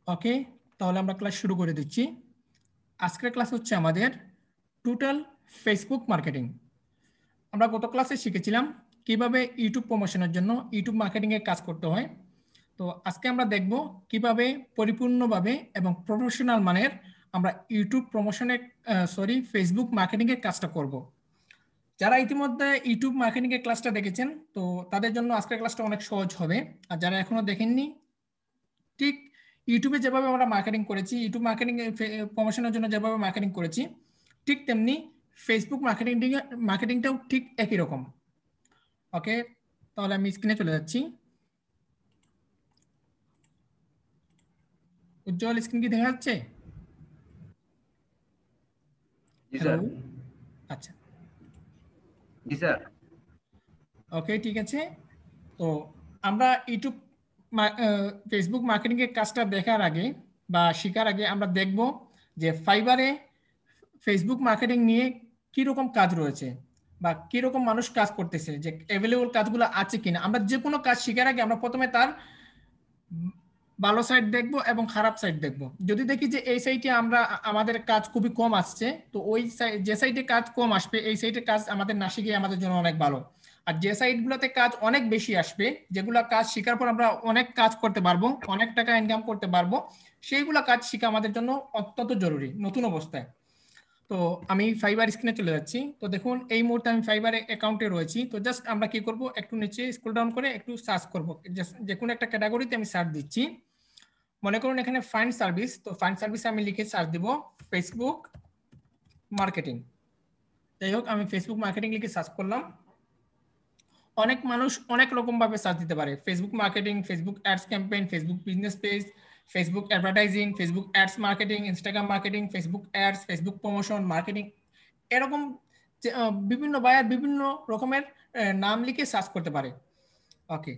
ওকে, তাহলে আমরা ক্লাস শুরু করে দিচ্ছি। আজকের ক্লাস হচ্ছে আমাদের টোটাল ফেসবুক মার্কেটিং। আমরা গত ক্লাসে শিখেছিলাম কিভাবে ইউটিউব প্রমোশনের জন্য ইউটিউব মার্কেটিংয়ে কাজ করতে হয়। তো আজকে আমরা দেখব কিভাবে পরিপূর্ণভাবে এবং প্রফেশনাল মানের আমরা ইউটিউব প্রমোশনের ফেসবুক মার্কেটিংয়ের কাজটা করব। যারা ইতিমধ্যে ইউটিউব মার্কেটিংয়ের ক্লাসটা দেখেছেন তো তাদের জন্য আজকের ক্লাসটা অনেক সহজ হবে। আর যারা এখনো দেখেননি, ঠিক ইউটিউবে যেভাবে আমরা মার্কেটিং করেছি, ইউটিউব মার্কেটিং প্রমোশনের জন্য যেভাবে মার্কেটিং করেছি, ঠিক তেমনি ফেসবুক মার্কেটিংটাও ঠিক একই রকম। ওকে, তাহলে আমি স্ক্রিনে চলে যাচ্ছি। উজ্জ্বল, স্ক্রিন কি দেখা যাচ্ছে? জি হ্যালো, স্যার। আচ্ছা, জি স্যার। ওকে, ঠিক আছে। তো আমরা ইউটিউব ফেসবুক মার্কেটিংয়ের কাজটা দেখার আগে বা শেখার আগে আমরা দেখব যে ফাইবারে ফেসবুক মার্কেটিং নিয়ে কীরকম কাজ রয়েছে বা কীরকম মানুষ কাজ করতেছে, যে অ্যাভেলেবল কাজগুলো আছে কিনা। আমরা যে কোনো কাজ শেখার আগে আমরা প্রথমে তার ভালো সাইড দেখব এবং খারাপ সাইড দেখব। যদি দেখি যে এই সাইডে আমাদের কাজ খুবই কম আসছে, তো ওই যে সাইডে কাজ কম আসবে এই সাইডে কাজ আমাদের না শিখে আমাদের জন্য অনেক ভালো। আর যে সাইডগুলোতে কাজ অনেক বেশি আসবে, যেগুলো কাজ শেখার পর আমরা অনেক কাজ করতে পারবো, অনেক টাকা ইনকাম করতে পারবো, সেইগুলো কাজ শেখা আমাদের জন্য অত্যন্ত জরুরি নতুন অবস্থায়। তো আমি ফাইবার স্ক্রিনে চলে যাচ্ছি। তো দেখুন এই মুহূর্তে আমি ফাইবারে অ্যাকাউন্টে রয়েছি। তো জাস্ট আমরা কি করব, একটু নিচে স্ক্রল ডাউন করে একটু সার্চ করব। যে কোনো একটা ক্যাটাগরিতে আমি সার্চ দিচ্ছি। মনে করুন এখানে ফাইন্ড সার্ভিস, তো ফাইন্ড সার্ভিসে আমি লিখে সার্চ দিব ফেসবুক মার্কেটিং। যাই হোক, আমি ফেসবুক মার্কেটিং লিখে সার্চ করলাম। অনেক মানুষ অনেক রকম ভাবে সার্চ দিতে পারে, Facebook marketing, Facebook ads campaign, Facebook business page, Facebook advertising, Facebook ads marketing, Instagram marketing, Facebook ads, Facebook promotion marketing, এরকম বিভিন্ন বায়ার বিভিন্ন রকমের নাম লিখে সার্চ করতে পারে। ওকে,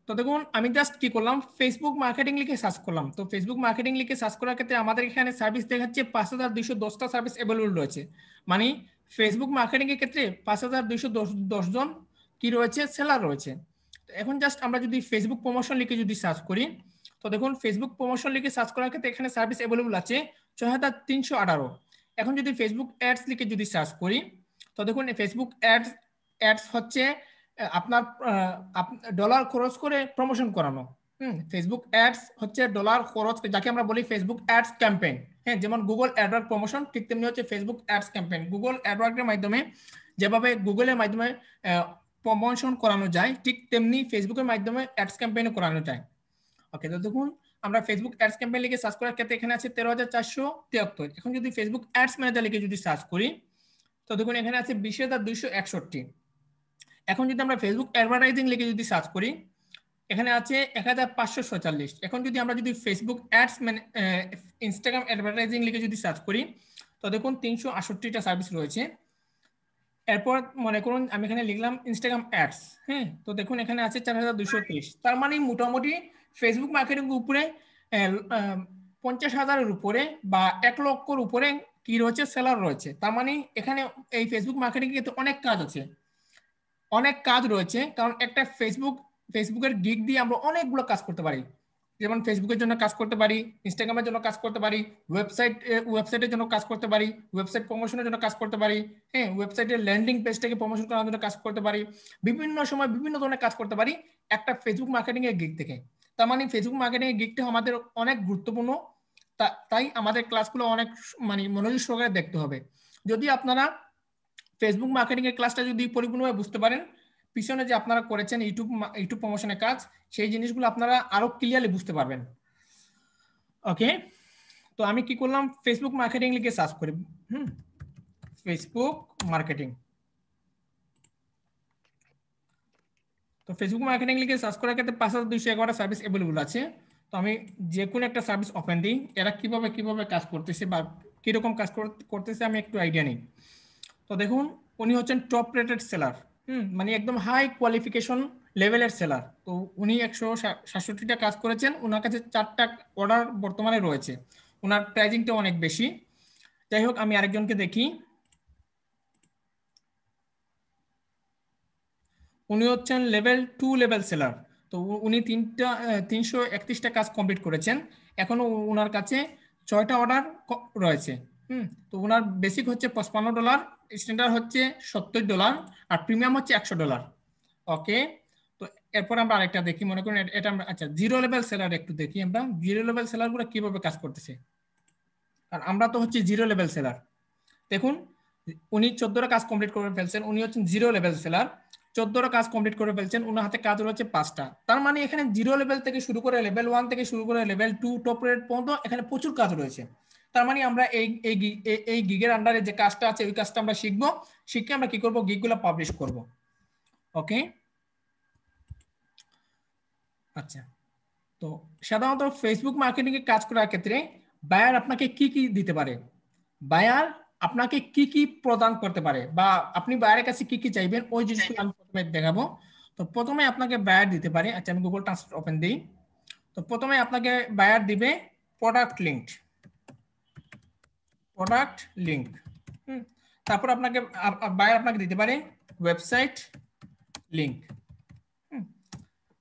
তো দেখুন আমি জাস্ট কি করলাম, ফেসবুক মার্কেটিং লিখে সার্চ করলাম। তো ফেসবুক মার্কেটিং লিখে সার্চ করার ক্ষেত্রে আমাদের এখানে সার্ভিস দেখাচ্ছে 5210টা সার্ভিস অ্যাভেলেবল রয়েছে। মানে ফেসবুক মার্কেটিং এর ক্ষেত্রে 5210 জন কি রয়েছে, সেলার রয়েছে। তো এখন জাস্ট আমরা যদি ফেসবুক প্রমোশন লিখে যদি সার্চ করি, তো দেখুন ফেসবুক প্রমোশন লিখে সার্চ করার ক্ষেত্রে এখানে সার্ভিস অ্যাভেলেবল আছে 6318। এখন যদি ফেসবুক অ্যাডস লিখে যদি সার্চ করি, তো দেখুন ফেসবুক অ্যাডস হচ্ছে আপনার ডলার খরচ করে প্রমোশন করানো। ফেসবুক অ্যাডস হচ্ছে ডলার খরচ, যাকে আমরা বলি ফেসবুক অ্যাডস ক্যাম্পেইন। হ্যাঁ, যেমন গুগল অ্যাডওয়ার্ড প্রমোশন, ঠিক তেমনি হচ্ছে ফেসবুক অ্যাডস ক্যাম্পেইন। গুগল অ্যাডওয়ার্ডের মাধ্যমে যেভাবে গুগলের মাধ্যমে প্রমোশন করানো যায়, ঠিক তেমনি ফেসবুকের মাধ্যমে অ্যাডস ক্যাম্পেইনও করানো যায়। ওকে, তো দেখুন আমরা ফেসবুক অ্যাডস ক্যাম্পেইন লিখে সার্চ করার ক্ষেত্রে এখানে আছে 13,473। এখন যদি ফেসবুক অ্যাডস ম্যানেজার লিখে যদি সার্চ করি, তো দেখুন এখানে আছে 20,261। এখন যদি আমরা ফেসবুক অ্যাডভার্টাইজিং লিখে যদি সার্চ করি, এখানে আছে 1546। এখন যদি আমরা যদি ফেসবুক অ্যাডস ইনস্টাগ্রাম অ্যাডভার্টাইজিং লিখে যদি সার্চ করি, তো দেখুন 368টা সার্ভিস রয়েছে। এরপর মনে করুন আমি এখানে লিখলাম ইনস্টাগ্রাম অ্যাডস। হ্যাঁ, তো দেখুন এখানে আছে 4230। তার মানে মোটামুটি ফেসবুক মার্কেটিং উপরে 50,000-এর উপরে বা 1,00,000-এর উপরে কি রয়েছে, সেলার রয়েছে। তার মানে এখানে এই ফেসবুক মার্কেটিং এ অনেক কাজ আছে, অনেক কাজ রয়েছে। কারণ একটা ফেসবুকের গিগ দিয়ে আমরা অনেকগুলো কাজ করতে পারি। যেমন ফেসবুকের জন্য কাজ করতে পারি, ইনস্টাগ্রামের জন্য কাজ করতে পারি, ওয়েবসাইটের জন্য কাজ করতে পারি, ওয়েবসাইট প্রমোশনের জন্য কাজ করতে পারি। হ্যাঁ, ওয়েবসাইটের ল্যান্ডিং পেজটাকে প্রমোশন করার জন্য কাজ করতে পারি। বিভিন্ন সময় বিভিন্ন ধরনের কাজ করতে পারি একটা ফেসবুক মার্কেটিং এর গিগ থেকে। তার মানে ফেসবুক মার্কেটিং এর গিগটা আমাদের অনেক গুরুত্বপূর্ণ। তাই আমাদের ক্লাসগুলো অনেক মনোযোগ সহকারে দেখতে হবে। যদি আপনারা ফেসবুক মার্কেটিং এর ক্লাসটা যদি পরিপূর্ণভাবে বুঝতে পারেন, পিছনে যে আপনারা করেছেন ইউটিউব প্রমোশনের কাজ, সেই জিনিসগুলো আপনারা আরো ক্লিয়ারলি বুঝতে পারবেন। ওকে, তো আমি কি করলাম, ফেসবুক মার্কেটিং লিখে সার্চ করি। Facebook marketing. তো ফেসবুক মার্কেটিং লিখে সার্চ করার ক্ষেত্রে 5211 সার্ভিস অ্যাভেলেবল আছে। তো আমি যে কোনো একটা সার্ভিস ওপেন দিই, এরা কিভাবে কাজ করতেছে বা কিরকম কাজ করতেছে আমি একটু আইডিয়া নিই। তো দেখুন উনি হচ্ছেন টপ রেটেড সেলার। মানে একদম হাই কোয়ালিফিকেশন লেভেলের সেলার। তো উনি 167টা কাজ করেছেন, ওনার কাছে 4টা অর্ডার বর্তমানে রয়েছে, ওনার প্রাইজিংটা অনেক বেশি। যাই হোক, আমি আরেকজনকে দেখি। উনি হচ্ছেন লেভেল 2 লেভেল সেলার। তো উনি 331টা কাজ কমপ্লিট করেছেন, এখনো ওনার কাছে 6টা অর্ডার রয়েছে। তো ওনার বেসিক হচ্ছে $55, স্ট্যান্ডার্ড হচ্ছে $70, আর প্রিমিয়াম হচ্ছে $100। ওকে, তো এরপর আমরা আরেকটা দেখি, মনে করেন এটা আমরা, আচ্ছা জিরো লেভেল সেলার একটু দেখি আমরা, জিরো লেভেল সেলারগুলো কিভাবে কাজ করতেছে। আর আমরা তো হচ্ছে জিরো লেভেল সেলার। দেখুন উনি 14টা কাজ কমপ্লিট করে ফেলছেন, উনি হচ্ছেন জিরো লেভেল সেলার, 14টা কাজ কমপ্লিট করে ফেলছেন, ওনার হাতে কাজ রয়েছে 5টা। তার মানে এখানে জিরো লেভেল থেকে শুরু করে লেভেল 1 থেকে শুরু করে লেভেল 2 টপ রেট পর্যন্ত এখানে প্রচুর কাজ রয়েছে। তার মানে আমরা এই গিগের আন্ডারে যে কাজটা আছে ওই কাজটা আমরা শিখবো, শিখে আমরা কি করব, গিগগুলো পাবলিশ করব। ওকে, আচ্ছা, তো সাধারণত ফেসবুক মার্কেটিং এ কাজ করার ক্ষেত্রে বায়ার আপনাকে কি কি দিতে পারে, বায়ার আপনাকে কি কি প্রদান করতে পারে, বা আপনি বায়ারের কাছে কি কি চাইবেন, ওই জিনিসগুলো আমি প্রথমে দেখাবো। তো প্রথমে আপনাকে বায়ার দিতে পারে, আচ্ছা আমি গুগল ট্রান্সলেট ওপেন দিই। তো প্রথমে আপনাকে বায়ার দিবে প্রোডাক্ট লিংক, প্রোডাক্ট লিংক। তারপর আপনাকে বায়ার আপনাকে দিতে পারে ওয়েবসাইট লিংক।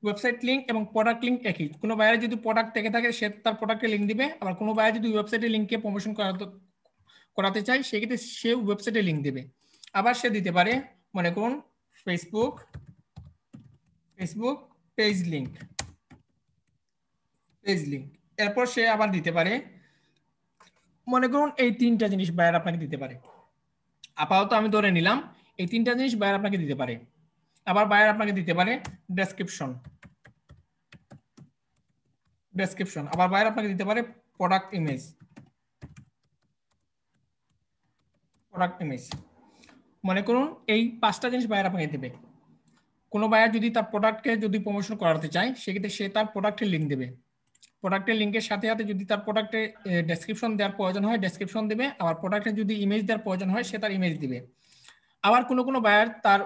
ওয়েবসাইট লিংক এবং প্রোডাক্ট লিংক একই, কোনো বায়ার যদি প্রোডাক্ট থেকে থাকে সে তার প্রোডাক্টের লিংক দিবে, আবার কোনো বায়ার যদি ওয়েবসাইটের লিংকে প্রমোশন করাতে চায় সেক্ষেত্রে সে ওয়েবসাইটে লিংক দেবে। আবার সে দিতে পারে মনে করুন ফেসবুক পেজ লিংক, এরপর সে আবার দিতে পারে, মনে করুন এই 3টা জিনিস বায়ার আপনাকে দিতে পারে। আপাতত আমি ধরে নিলাম এই 3টা জিনিস বায়ার আপনাকে দিতে পারে। আবার বায়ার আপনাকে দিতে পারে ডেসক্রিপশন, আবার বায়ার আপনাকে দিতে পারে প্রোডাক্ট ইমেজ। মনে করুন এই 5টা জিনিস বায়ার আপনাকে দেবে। কোনো বায়ার যদি তার প্রোডাক্টকে যদি প্রমোশন করাতে চায় সেক্ষেত্রে সে তার প্রোডাক্টের লিংক দেবে, প্রোডাক্টের লিংকের সাথে সাথে যদি তার প্রোডাক্টে ডেসক্রিপশন দেওয়ার প্রয়োজন হয় ডেসক্রিপশন দেবে, আবার প্রোডাক্টে যদি ইমেজ দেওয়ার প্রয়োজন হয় সে তার ইমেজ দিবে। আবার কোনো বায়ার তার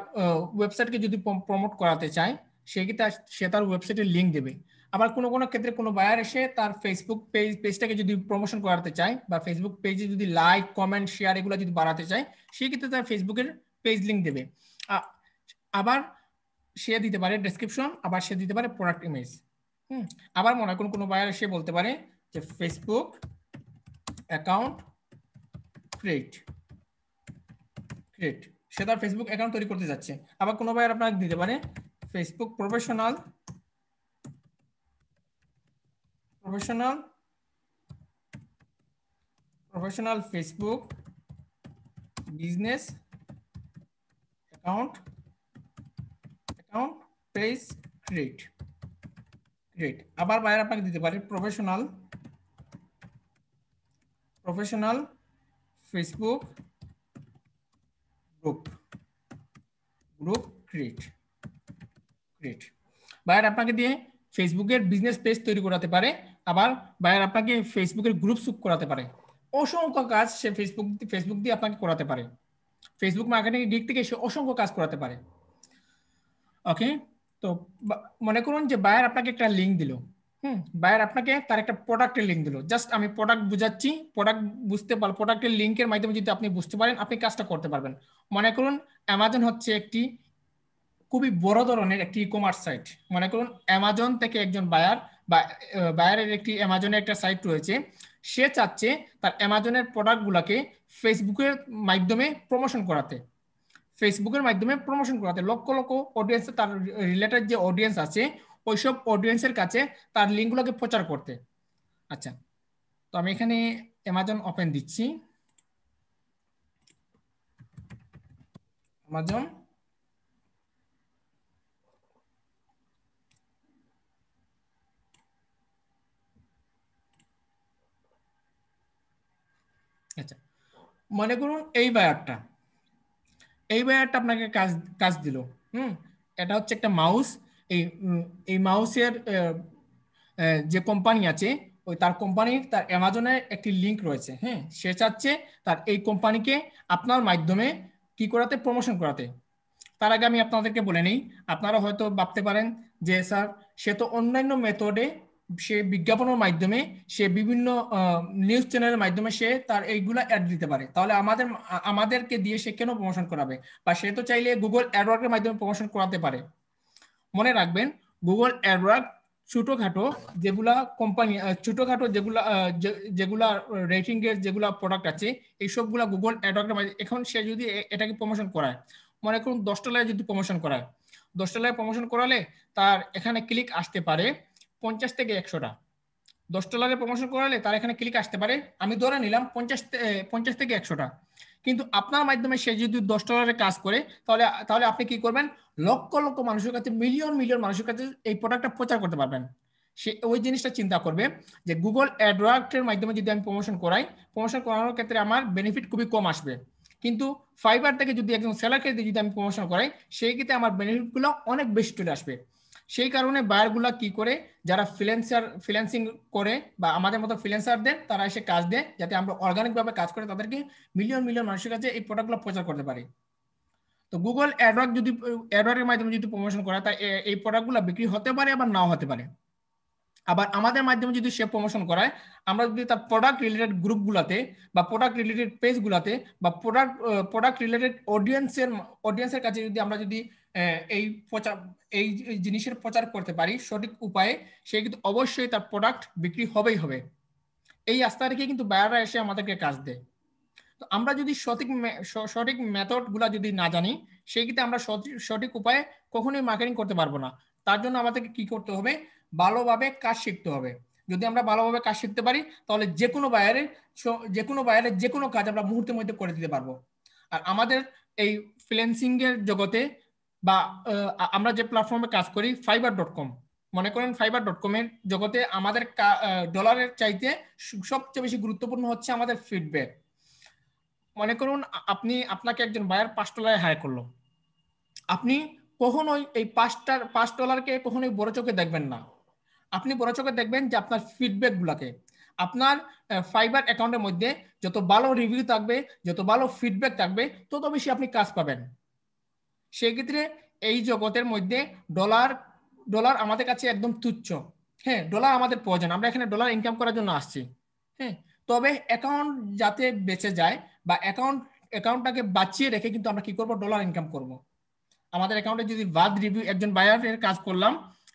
ওয়েবসাইটকে যদি প্রমোট করাতে চায় সেক্ষেত্রে সে তার ওয়েবসাইটের লিংক দেবে। আবার কোনো ক্ষেত্রে কোনো বায়ার এসে তার ফেসবুক পেজটাকে যদি প্রমোশন করাতে চায় বা ফেসবুক পেজে যদি লাইক কমেন্ট শেয়ার এগুলো যদি বাড়াতে চায় সেক্ষেত্রে তার ফেসবুকের পেজ লিংক দেবে। আবার সে দিতে পারে ডেসক্রিপশন, আবার সে দিতে পারে প্রোডাক্ট ইমেজ। আবার মনে করুন কোনো বায়ার এসে বলতে পারে যে ফেসবুক অ্যাকাউন্ট ক্রিয়েট, সে তার ফেসবুক অ্যাকাউন্ট তৈরি করতে যাচ্ছে। আবার কোনো বায়ার আপনাকে দিতে পারে Facebook professional Facebook business account page create. আবার বায়ার আপনাকে দিতে পারে professional Facebook group create. Buyer আপনাকে দিয়ে ফেসবুকের বিজনেস পেজ তৈরি করাতে পারে, আবার বায়ার আপনাকে ফেসবুকের গ্রুপ সুপ করাতে পারে। অসংখ্য কাজ সে ফেসবুক দিয়ে আপনাকে করাতে পারে, ফেসবুক মার্কেটিং এর দিক থেকে সে অসংখ্য কাজ করাতে পারে। ওকে, তো মনে করুন যে বায়ার আপনাকে একটা লিংক দিল, বায়ার আপনাকে তার একটা প্রোডাক্টের লিংক দিল, জাস্ট আমি প্রোডাক্ট বুঝাচ্ছি, প্রোডাক্ট বুঝতে পারলে প্রোডাক্টের লিংকের মাধ্যমে যদি আপনি বুঝতে পারেন আপনি কাজটা করতে পারবেন। মনে করুন অ্যামাজন হচ্ছে একটি খুবই বড় ধরনের একটি ই কমার্স সাইট। মনে করুন অ্যামাজন থেকে একজন বায়ার বা বায়ারের একটি অ্যামাজনের একটা সাইট রয়েছে, সে চাচ্ছে তার অ্যামাজনের প্রোডাক্টগুলোকে ফেসবুকের মাধ্যমে প্রমোশন করাতে, লক্ষ লক্ষ অডিয়েন্স, তার রিলেটেড যে অডিয়েন্স আছে ওইসব অডিয়েন্সের কাছে তার লিঙ্কগুলোকে প্রচার করতে। আচ্ছা, তো আমি এখানে অ্যামাজন ওপেন দিচ্ছি, অ্যামাজন আচ্ছা, মনে করুন এই বায়ারটা আপনাকে কাজ দিল। এটা হচ্ছে একটা মাউস, এই মাউসের যে কোম্পানি আছে ওই তার কোম্পানির তার অ্যামাজনের একটি লিংক রয়েছে। হ্যাঁ, সে চাচ্ছে তার এই কোম্পানিকে আপনার মাধ্যমে কি করাতে, প্রমোশন করাতে। তার আগে আমি আপনাদেরকে বলে নেই, আপনারা হয়তো ভাবতে পারেন যে স্যার সে তো অন্যান্য মেথডে, সে বিজ্ঞাপনের মাধ্যমে, সে বিভিন্ন নিউজ চ্যানেলের মাধ্যমে সে তার এইগুলা অ্যাড দিতে পারে, তাহলে আমাদেরকে দিয়ে সে কেন প্রমোশন করাবে? বা সে তো চাইলে গুগল অ্যাডওয়ার্ডের মাধ্যমে প্রমোশন করাতে পারে। মনে রাখবেন গুগল অ্যাডওয়ার্ড ছোটখাটো যেগুলা কোম্পানি ছোটখাটো যেগুলা রেটিং এর যেগুলা প্রোডাক্ট আছে এই সবগুলা গুগল অ্যাডওয়ার্ডের মাধ্যমে এখন সে যদি এটাকে প্রমোশন করায়, মনে করুন $10 যদি প্রমোশন করায়, $10 প্রমোশন করালে তার এখানে ক্লিক আসতে পারে 50 থেকে 100টা। $10 প্রমোশন করালে তার এখানে ক্লিক আসতে পারে, আমি ধরে নিলাম 50 থেকে 100টা। কিন্তু আপনার মাধ্যমে সে যদি $10 কাজ করে, তাহলে তাহলে আপনি কি করবেন, লক্ষ লক্ষ মানুষের কাছে, মিলিয়ন মিলিয়ন মানুষের কাছে এই প্রোডাক্টটা প্রচার করতে পারবেন। সে ওই জিনিসটা চিন্তা করবে যে গুগল অ্যাডওয়ার্ডসের মাধ্যমে যদি আমি প্রমোশন করাই, প্রমোশন করানোর ক্ষেত্রে আমার বেনিফিট খুবই কম আসবে। কিন্তু ফাইবার থেকে যদি একজন সেলারকে যদি আমি প্রমোশন করাই, সেই ক্ষেত্রে আমার বেনিফিটগুলো অনেক বেশি চলে আসবে। সেই কারণে বায়ারগুলা কি করে, যারা ফ্রিল্যান্সিং করে বা আমাদের মতো ফ্রিল্যান্সারদের, তারা এসে কাজ দেয় যাতে আমরা অর্গানিকভাবে কাজ করে তাদেরকে মিলিয়ন মিলিয়ন মানুষের কাছে এই প্রোডাক্টগুলো প্রচার করতে পারি। তো গুগল অ্যাডওয়ার্ডের মাধ্যমে যদি প্রমোশন করা, তাই এই প্রোডাক্টগুলো বিক্রি হতে পারে আবার নাও হতে পারে। আবার আমাদের মাধ্যমে যদি সে প্রমোশন করায়, আমরা যদি তার প্রোডাক্ট রিলেটেড গ্রুপগুলোতে বা প্রোডাক্ট রিলেটেড পেজগুলোতে বা প্রোডাক্ট রিলেটেড অডিয়েন্সের কাছে যদি আমরা যদি এই প্রচার এই জিনিসের প্রচার করতে পারি সঠিক উপায়ে, সে কিন্তু অবশ্যই তার প্রোডাক্ট বিক্রি হবেই হবে। এই আস্থা রেখে কিন্তু বায়াররা এসে আমাদেরকে কাজ দেয়। তো আমরা যদি সঠিক মেথডগুলো যদি না জানি, সেই ক্ষেত্রে আমরা সঠিক উপায়ে কখনোই মার্কেটিং করতে পারবো না। তার জন্য আমাদেরকে কি করতে হবে, ভালোভাবে কাজ শিখতে হবে। যদি আমরা ভালোভাবে কাজ শিখতে পারি, তাহলে যে কোনো বায়ারের যে কোনো কাজ আমরা মুহূর্তের মধ্যে করে দিতে পারবো। আর আমাদের এই ফ্রিল্যান্সিং এর জগতে বা আমরা যে প্ল্যাটফর্মে কাজ করি, fiverr.com, মনে করেন fiverr.com এর জগতে আমাদের ডলারের চাইতে সবচেয়ে বেশি গুরুত্বপূর্ণ হচ্ছে আমাদের ফিডব্যাক। মনে করুন আপনাকে একজন বায়ার $5 হায়ার করলো, আপনি কখনোই এই $5কে কখনোই বড় চোখে দেখবেন না। আপনি বড় চোখে দেখবেন যে আপনার ফিডব্যাক গুলাকে। আপনার ফাইবার অ্যাকাউন্টের মধ্যে যত ভালো রিভিউ থাকবে, যত ভালো ফিডব্যাক থাকবে, তত বেশি আপনি কাজ পাবেন। সেক্ষেত্রে এই জগতের মধ্যে ডলার আমাদের কাছে একদম তুচ্ছ। হ্যাঁ, ডলার আমাদের প্রয়োজন, আমরা এখানে ডলার ইনকাম করার জন্য আসছি। হ্যাঁ, তবে অ্যাকাউন্ট যাতে বেঁচে যায় বা অ্যাকাউন্টটাকে বাঁচিয়ে রেখে কিন্তু আমরা কি করব, ডলার ইনকাম করব। আমাদের অ্যাকাউন্টে যদি বাদ রিভিউ, একজন বায়ারের কাজ করলাম,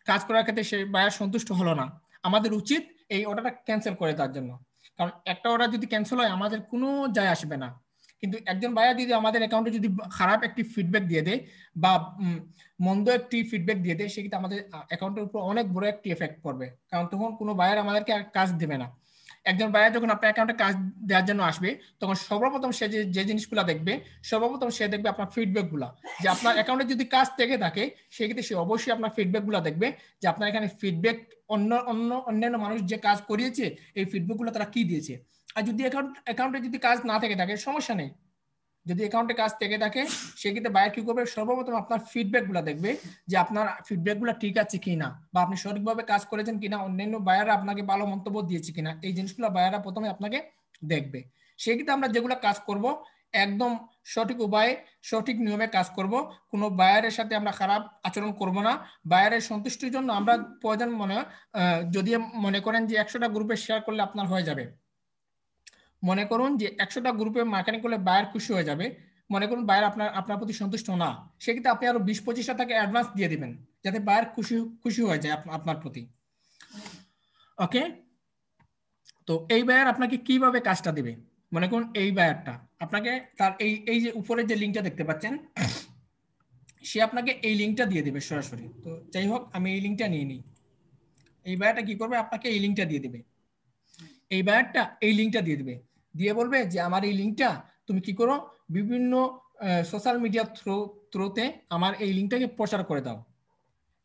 কাজ করার ক্ষেত্রে সেই বায়ার সন্তুষ্ট হলো না, আমাদের উচিত এই অর্ডারটা ক্যান্সেল করে তার জন্য। কারণ একটা অর্ডার যদি ক্যান্সেল হয়, আমাদের কোনো যায় আসবে না। কিন্তু একজন বায়ার যদি আমাদের অ্যাকাউন্টে যদি খারাপ একটি ফিডব্যাক দিয়ে দেয় বা মন্দ একটি ফিডব্যাক দিয়ে দেয়, সেক্ষেত্রে আমাদের অ্যাকাউন্টের উপর অনেক বড় একটি এফেক্ট পড়বে। কারণ তখন কোনো বায়ার আমাদেরকে কাজ দেবে না। একজন বায়ার যখন আপনার অ্যাকাউন্টে কাজ দেওয়ার জন্য আসবে, তখন সর্বপ্রথম সে যে জিনিসগুলো দেখবে, সর্বপ্রথম সে দেখবে আপনার ফিডব্যাকগুলো। যে আপনার অ্যাকাউন্টে যদি কাজ থেকে থাকে, সেক্ষেত্রে সে অবশ্যই আপনার ফিডব্যাকগুলো দেখবে, যে আপনার এখানে ফিডব্যাক অন্যান্য মানুষ যে কাজ করিয়েছে, এই ফিডব্যাকগুলো তারা কি দিয়েছে। আর যদি অ্যাকাউন্টে যদি কাজ না থেকে থাকে, সমস্যা নেই। যদি অ্যাকাউন্টে কাজ থেকে থাকে, সেক্ষেত্রে বায়ার কি করবে, সর্বপ্রথম আপনার ফিডব্যাকগুলো দেখবে, যে আপনার ফিডব্যাকগুলো ঠিক আছে কিনা বা আপনি সঠিকভাবে কাজ করেছেন কিনা, অন্যান্য বায়াররা আপনাকে ভালো মন্তব্য দিয়েছে কিনা, এই জিনিসগুলো বায়াররা প্রথমে আপনাকে দেখবে। সেক্ষেত্রে আমরা যেগুলো কাজ করব, একদম সঠিক উপায়ে সঠিক নিয়মে কাজ করব। কোনো বায়ারের সাথে আমরা খারাপ আচরণ করব না। বায়ারের সন্তুষ্টির জন্য আমরা প্রয়োজন যদি মনে করেন যে 100টা গ্রুপে শেয়ার করলে আপনার হয়ে যাবে, মনে করুন যে 100টা গ্রুপে মার্কেটিং করলে বায়ার খুশি হয়ে যাবে, মনে করুন বায়ার আপনার প্রতি সন্তুষ্ট না, সেক্ষেত্রে আপনি আরো 20-25টা টাকা অ্যাডভান্স দিয়ে দিবেন, যাতে বায়ার খুশি হয়ে যায় আপনার প্রতি। ওকে, তো এই বায়ার আপনাকে কিভাবে কাজটা দিবে, মনে করুন এই বায়ারটা আপনাকে তার এই যে উপরে যে লিঙ্কটা দেখতে পাচ্ছেন, সে আপনাকে এই লিঙ্কটা দিয়ে দিবে সরাসরি। তো যাই হোক, আমি এই লিঙ্কটা নিয়ে নিই। এই বায়ারটা কি করবে, আপনাকে এই লিঙ্কটা দিয়ে দিবে। এই বায়ারটা এই লিঙ্কটা দিয়ে দিবে, দিয়ে বলবে যে আমার এই লিঙ্কটা তুমি কি করো, বিভিন্ন সোশ্যাল মিডিয়া থ্রুতে আমার এই লিঙ্কটাকে প্রচার করে দাও,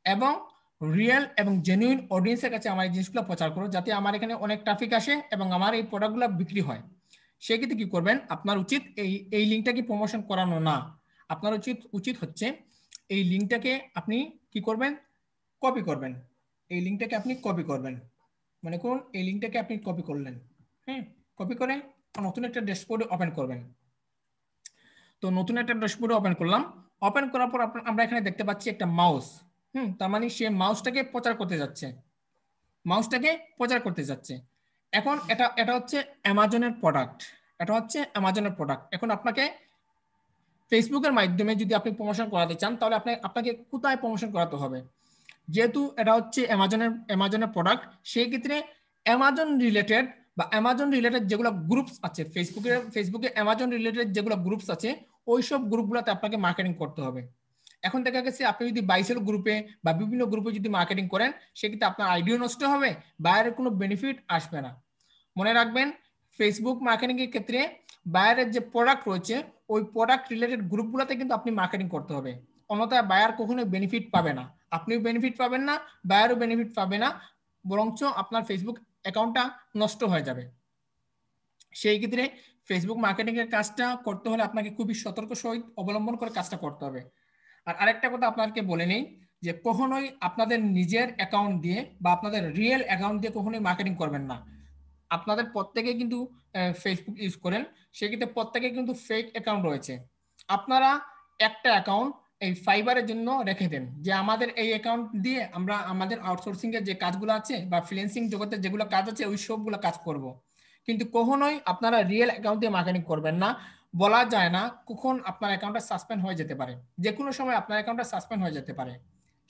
এবং রিয়েল এবং জেনুইন অডিয়েন্সের কাছে আমার এই জিনিসগুলো প্রচার করো, যাতে আমার এখানে অনেক ট্রাফিক আসে এবং আমার এই প্রোডাক্টগুলো বিক্রি হয়। সেক্ষেত্রে কি করবেন, আপনার উচিত এই লিঙ্কটাকে প্রমোশন করানো না। আপনার উচিত হচ্ছে এই লিঙ্কটাকে আপনি কি করবেন, কপি করবেন। এই লিঙ্কটাকে আপনি কপি করবেন, মনে করুন এই লিঙ্কটাকে আপনি কপি করলেন। হ্যাঁ, কপি করে নতুন একটা ড্যাশবোর্ডে ওপেন করবেন। তো নতুন একটা ড্যাশবোর্ডে ওপেন করলাম। ওপেন করার পর আমরা এখানে দেখতে পাচ্ছি একটা মাউস। তার মানে সে মাউসটাকে প্রচার করতে যাচ্ছে। এখন এটা হচ্ছে অ্যামাজনের প্রোডাক্ট। এখন আপনাকে ফেসবুকের মাধ্যমে যদি আপনি প্রমোশন করাতে চান, তাহলে আপনাকে কোথায় প্রমোশন করাতে হবে। যেহেতু এটা হচ্ছে অ্যামাজনের প্রোডাক্ট, সেই ক্ষেত্রে অ্যামাজন রিলেটেড বা অ্যামাজন রিলেটেড যেগুলো গ্রুপস আছে ফেসবুকে অ্যামাজন রিলেটেড যেগুলো গ্রুপস আছে ওই সব গ্রুপগুলোতে আপনাকে মার্কেটিং করতে হবে। এখন দেখা গেছে আপনি যদি বাইসেল গ্রুপে বা বিভিন্ন গ্রুপে যদি মার্কেটিং করেন, সেক্ষেত্রে আপনার আইডিও নষ্ট হবে, বাইরের কোনো বেনিফিট আসবে না। মনে রাখবেন, ফেসবুক মার্কেটিং এর ক্ষেত্রে বায়ারের যে প্রোডাক্ট রয়েছে ওই প্রোডাক্ট রিলেটেড গ্রুপগুলোতে কিন্তু আপনি মার্কেটিং করতে হবে, অন্যথায় বায়ার কখনোই বেনিফিট পাবে না, আপনিও বেনিফিট পাবেন না, বায়ারও বেনিফিট পাবে না, বরঞ্চ আপনার ফেসবুক অ্যাকাউন্টটা নষ্ট হয়ে যাবে। সেই ক্ষেত্রে ফেসবুক মার্কেটিং এর কাজটা করতে হলে আপনাকে খুবই সতর্ক সহিত অবলম্বন করে কাজটা করতে হবে। আর আরেকটা কথা আপনাকে বলে নেই যে কখনোই আপনাদের নিজের অ্যাকাউন্ট দিয়ে বা আপনাদের রিয়েল অ্যাকাউন্ট দিয়ে কখনোই মার্কেটিং করবেন না। আপনাদের প্রত্যেকে কিন্তু ফেসবুক ইউজ করেন, সেক্ষেত্রে প্রত্যেকে কিন্তু ফেক অ্যাকাউন্ট রয়েছে। আপনারা একটা অ্যাকাউন্ট এই ফাইবারের জন্য রেখে দেন যে আমাদের এই অ্যাকাউন্ট দিয়ে আমরা আমাদের আউটসোর্সিং এর যে কাজগুলো আছে বা ফ্রিল্যান্সিং জগতের যেগুলো কাজ আছে ওই সবগুলো কাজ করব। কিন্তু কখনোই আপনারা রিয়েল অ্যাকাউন্ট দিয়ে মার্কেটিং করবেন না। বলা যায় না কখন আপনার অ্যাকাউন্টটা সাসপেন্ড হয়ে যেতে পারে, যে কোনো সময় আপনার অ্যাকাউন্টটা সাসপেন্ড হয়ে যেতে পারে।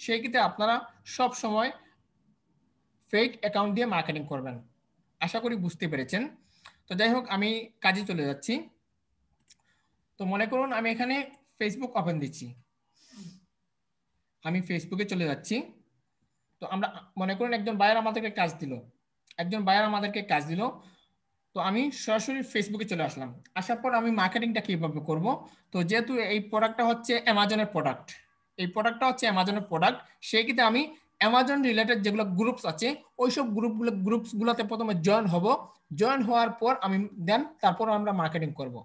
সেই ক্ষেত্রে আপনারা সব সময় ফেক অ্যাকাউন্ট দিয়ে মার্কেটিং করবেন। আশা করি বুঝতে পেরেছেন। তো যাই হোক, আমি কাজে চলে যাচ্ছি। তো মনে করুন আমি এখানে ফেসবুক ওপেন দিচ্ছি, আমি ফেসবুকে চলে যাচ্ছি। তো আমরা মনে করুন একজন বায়ার আমাদেরকে কাজ দিল, তো আমি সরাসরি ফেসবুকে চলে আসলাম। আসার পর আমি মার্কেটিংটা কিভাবে করব? তো যেহেতু এই প্রোডাক্টটা হচ্ছে অ্যামাজনের প্রোডাক্ট, সেই ক্ষেত্রে আমি অ্যামাজন রিলেটেড যেগুলো গ্রুপস আছে ওইসব গ্রুপসগুলোতে প্রথমে জয়েন হব। জয়েন হওয়ার পর আমি তারপর আমরা মার্কেটিং করব।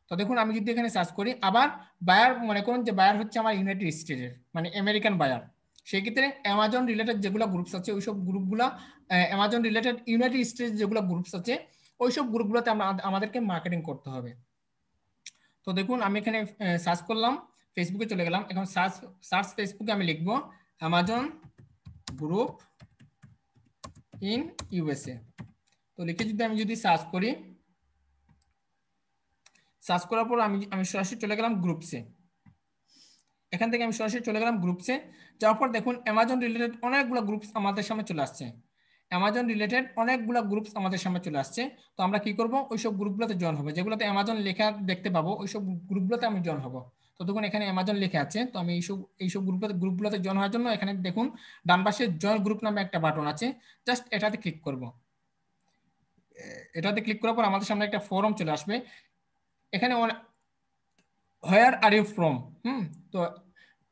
তো দেখুন আমি যদি এখানে সার্চ করি, আবার বায়ার মনে করুন যে বায়ার হচ্ছে আমার ইউনাইটেড স্টেটের মানে আমেরিকান বায়ার, সেই ক্ষেত্রে অ্যামাজন রিলেটেড যেগুলো গ্রুপস আছে ওইসব গ্রুপগুলো অ্যামাজন রিলেটেড ইউনাইটেড স্টেটস যেগুলো গ্রুপস আছে ওইসব গ্রুপগুলোতে আমাদেরকে মার্কেটিং করতে হবে। তো দেখুন আমি এখানে সার্চ করলাম, ফেসবুকে চলে গেলাম। এখন সার্চ ফেসবুকে আমি লিখব অ্যামাজন গ্রুপ ইন ইউএসএ। তো লিখে যদি সার্চ করি, সার্চ করার পর আমি সরাসরি চলে গেলাম গ্রুপসে। এখান থেকে আমি সরাসরি চলে গেলাম গ্রুপসে। যাওয়ার পর দেখুন অ্যামাজন রিলেটেড অনেকগুলো গ্রুপস আমাদের সামনে চলে আসছে। তো আমরা কি করব, ওইসব গ্রুপগুলোতে জয়েন হবে, যেগুলোতে অ্যামাজন লেখা দেখতে পাবো ওইসব গ্রুপগুলোতে আমি জয়েন হব। তো দেখুন এখানে অ্যামাজন লেখা আছে, তো আমি এইসব গ্রুপগুলোতে জয়েন হওয়ার জন্য এখানে দেখুন ডান পাশে জয়েন গ্রুপ নামে একটা বাটন আছে, জাস্ট এটাতে ক্লিক করব। এটাতে ক্লিক করার পর আমাদের সামনে একটা ফোরাম চলে আসবে। এখানে হোয়ার আর ইউ ফ্রম, তো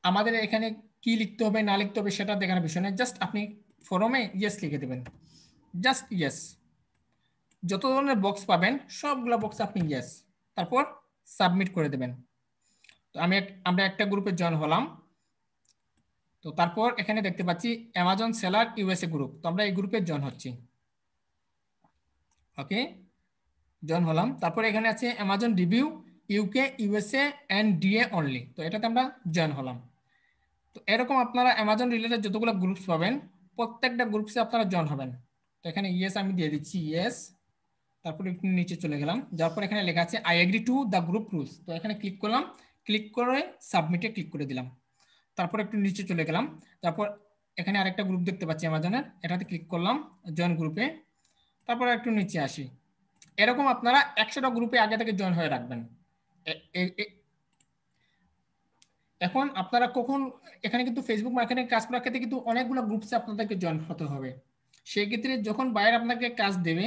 আমাদের এখানে কি লিখতে হবে না লিখতে হবে সেটা দেখার বিষয় নেই, জাস্ট আপনি ফরমে ইয়েস লিখে দেবেন, জাস্ট ইয়েস। যত ধরনের বক্স পাবেন সবগুলো বক্সে আপনি ইয়েস, তারপর সাবমিট করে দেবেন। তো আমরা একটা গ্রুপে জয়েন হলাম। তো তারপর এখানে দেখতে পাচ্ছি অ্যামাজন সেলার ইউএসএ গ্রুপ, তো আমরা এই গ্রুপে জয়েন হচ্ছি। ওকে, জয়েন হলাম। তারপর এখানে আছে Amazon review UK USA and DA only, তো এটাতে আমরা জয়েন হলাম। তো এরকম আপনারা অ্যামাজন রিলেটেড যতগুলো গ্রুপস পাবেন প্রত্যেকটা গ্রুপসে আপনারা জয়েন হবেন। তো এখানে ইয়েস আমি দিয়ে দিচ্ছি, ইয়েস। তারপর একটু নিচে চলে গেলাম, যার পর এখানে লেখা আছে I agree to the group rules, তো এখানে ক্লিক করলাম, ক্লিক করে সাবমিটে ক্লিক করে দিলাম। তারপর একটু নিচে চলে গেলাম, তারপর এখানে আরেকটা গ্রুপ দেখতে পাচ্ছি অ্যামাজনের, এটাতে ক্লিক করলাম জয়েন গ্রুপে। তারপর একটু নিচে আসি, এরকম আপনারা 100টা গ্রুপে আগে থেকে জয়েন হয়ে রাখবেন। এখন আপনারা কখন, এখানে কিন্তু ফেসবুক মার্কেটিং কাজ করার ক্ষেত্রে কিন্তু অনেকগুলো গ্রুপসে আপনাদেরকে জয়েন হতে হবে। সেই ক্ষেত্রে যখন বায়ার আপনাকে কাজ দেবে,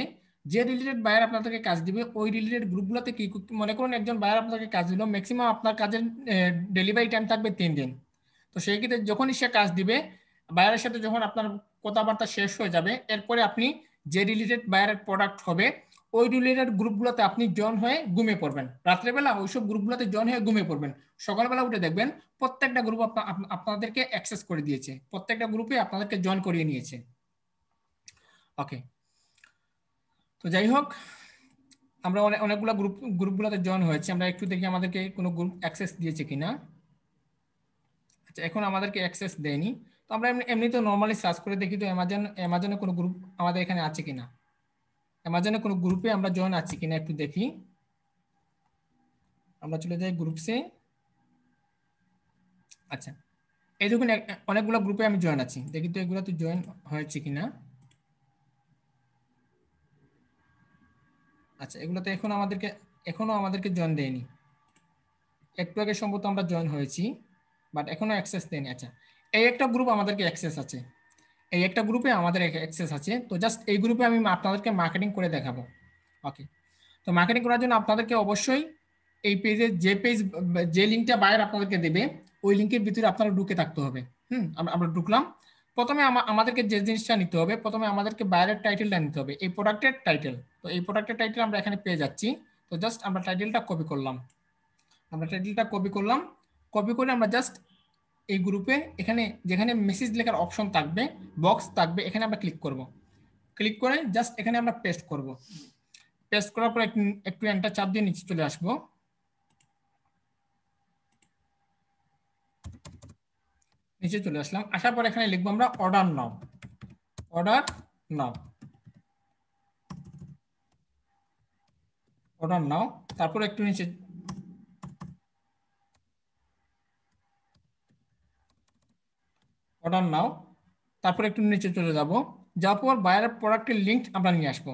যে রিলেটেড বায়ার আপনাদেরকে কাজ দিবে ওই রিলেটেড গ্রুপগুলোতে কি, মনে করুন একজন বায়ার আপনাকে কাজ দিল, ম্যাক্সিমাম আপনার কাজের ডেলিভারি টাইম থাকবে 3 দিন। তো সেই ক্ষেত্রে যখনই সে কাজ দিবে, বায়ারের সাথে যখন আপনার কথাবার্তা শেষ হয়ে যাবে, এরপরে আপনি যে রিলেটেড বায়ারের প্রোডাক্ট হবে ওই রিলেটেড গ্রুপগুলোতে আপনি জয়েন হয়ে ঘুমিয়ে পড়বেন। রাত্রেবেলা ওইসব গ্রুপগুলোতে জয়েন হয়ে ঘুমিয়ে পড়বেন, সকালবেলা উঠে দেখবেন প্রত্যেকটা গ্রুপ আপনাদেরকে অ্যাক্সেস করে দিয়েছে, প্রত্যেকটা গ্রুপে আপনাদেরকে জয়েন করিয়ে নিয়েছে। ওকে, তো যাই হোক, আমরা অনেকগুলো গ্রুপগুলোতে জয়েন হয়েছে। আমরা একটু দেখি আমাদেরকে কোনো গ্রুপ অ্যাক্সেস দিয়েছে কিনা। আচ্ছা, এখন আমাদেরকে অ্যাক্সেস দেয়নি। তো আমরা এমনি তো নর্মালি সার্চ করে দেখি তো অ্যামাজনে কোনো গ্রুপ আমাদের এখানে আছে কিনা, অ্যামাজনে কোনো গ্রুপে আমরা জয়েন আছি কিনা একটু দেখি। আমরা চলে যাই গ্রুপসে। আচ্ছা, এই দেখুন অনেকগুলো গ্রুপে আমি জয়েন আছি, দেখি তো এগুলো তো জয়েন হয়েছে কিনা। আচ্ছা, এগুলোতে এখনো আমাদেরকে জয়েন দেয়নি। একটু আগে সম্ভবত আমরা জয়েন হয়েছি, বাট এখনো অ্যাক্সেস দেয়নি। আচ্ছা, এই একটা গ্রুপ আমাদেরকে অ্যাক্সেস আছে, এই একটা গ্রুপে আমাদের অ্যাক্সেস আছে। তো জাস্ট এই গ্রুপে আমি আপনাদেরকে মার্কেটিং করে দেখাবো। ওকে, তো মার্কেটিং করার জন্য আপনাদেরকে অবশ্যই এই পেজে যে লিঙ্কটা বায়ার আপনাদেরকে দেবে, ওই লিঙ্কের ভিতরে আপনারা ঢুকে থাকতে হবে। আমরা ঢুকলাম। প্রথমে আমাদেরকে যে জিনিসটা নিতে হবে, প্রথমে আমাদেরকে বায়ারের টাইটেলটা নিতে হবে, এই প্রোডাক্টের টাইটেল। তো এই প্রোডাক্টের টাইটেল আমরা এখানে পেয়ে যাচ্ছি। তো জাস্ট আমরা টাইটেলটা কপি করলাম, কপি করে আমরা জাস্ট এই গ্রুপে এখানে যেখানে মেসেজ লেখার অপশন থাকবে, বক্স থাকবে, এখানে আমরা ক্লিক করব। ক্লিক করে জাস্ট এখানে আমরা পেস্ট করব। পেস্ট করার পর একটু এন্টার চাপ দিয়ে নিচে চলে আসবো। নিচে চলে আসলাম, আসার পর এখানে লিখবো আমরা অর্ডার নাও, অর্ডার নাও, অর্ডার নাও। তারপর একটু নিচে অর্ডার নাও, তারপর একটু নিচে চলে যাব। যাওয়ার পর বায়ারের প্রোডাক্টের লিঙ্ক আমরা নিয়ে আসবো।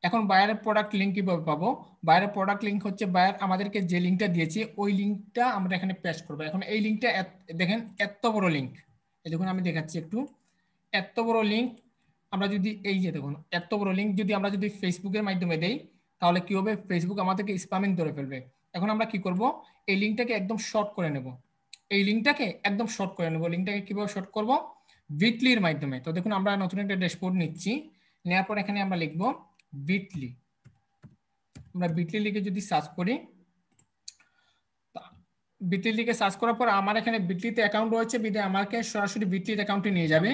এখন বায়ারের প্রোডাক্ট লিঙ্ক কিভাবে পাবো? বায়ারের প্রোডাক্ট লিঙ্ক হচ্ছে বায়ার আমাদেরকে যে লিঙ্কটা দিয়েছে ওই লিঙ্কটা আমরা এখানে পেস্ট করবো। এখন এই লিঙ্কটা দেখেন এত বড় লিঙ্ক, এই দেখুন আমি দেখাচ্ছি একটু, এত বড় লিঙ্ক। আমরা যদি এই যে দেখুন এত বড় লিঙ্ক যদি আমরা যদি ফেসবুকের মাধ্যমে দেই, তাহলে কি হবে? ফেসবুক আমাদেরকে স্প্যামিং ধরে ফেলবে। এখন আমরা কি করব? এই লিঙ্কটাকে একদম শর্ট করে নেব, লিঙ্কটাকে কিভাবে শর্ট করব? বিটলির মাধ্যমে। তো দেখুন আমরা নতুন একটা ড্যাশবোর্ড নিচ্ছি, নেওয়ার পর এখানে আমরা লিখব বিটলি। আমরা বিটলি লিখে যদি সার্চ করি, বিটলি লিখে সার্চ করার পর আমার এখানে বিটলিতে অ্যাকাউন্ট রয়েছে, বিধায় আমাকে সরাসরি বিটলির অ্যাকাউন্টে নিয়ে যাবে।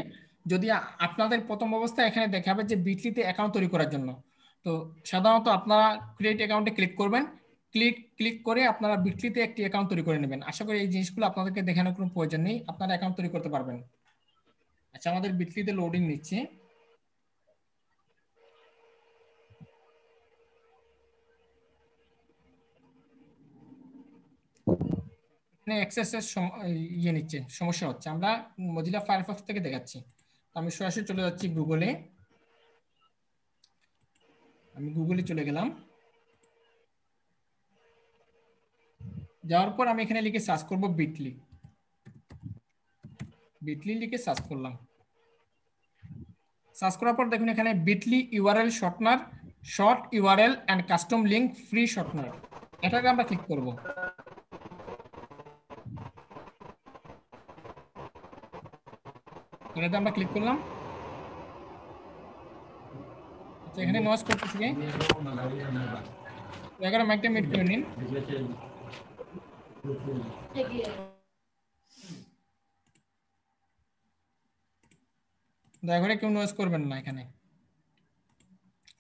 যদি আপনাদের প্রথম অবস্থায় এখানে দেখাবে যে বিটলিতে অ্যাকাউন্ট তৈরি করার জন্য, তো সাধারণত আপনারা ক্রিয়েট অ্যাকাউন্টে ক্লিক করবেন। ক্লিক করে আপনারা বিটলিতে একটি অ্যাকাউন্ট তৈরি করে নেবেন। আশা করি এই জিনিসগুলো আপনাদেরকে দেখানোর কোনো প্রয়োজন নেই, আপনারা অ্যাকাউন্ট তৈরি করতে পারবেন। আচ্ছা, আমাদের বিটলিতে লোডিং নিচ্ছে। এখানে অ্যাক্সেসের ইয়ে নিচ্ছে, সমস্যা হচ্ছে। আমরা মজিলা ফায়ারফক্স থেকে দেখাচ্ছি। তো আমি সরাসরি চলে যাচ্ছি গুগলে, আমি গুগলে চলে গেলাম। যাওয়ার পর আমি এখানে লিখে সার্চ করব বিটলি, বিটলি লিখে সার্চ করলাম। সার্চ করার পর দেখুন এখানে Bitly URL shortener, short URL and custom link free shortener, এটাকে আমরা ক্লিক করব। এটাতে আমরা ক্লিক করলাম। আচ্ছা, এখানে নয়েজ করতেছি, এখানে মাইকটা মিউট করে নিন। দয়া করে কেউ নয়েজ করবেন না এখানে।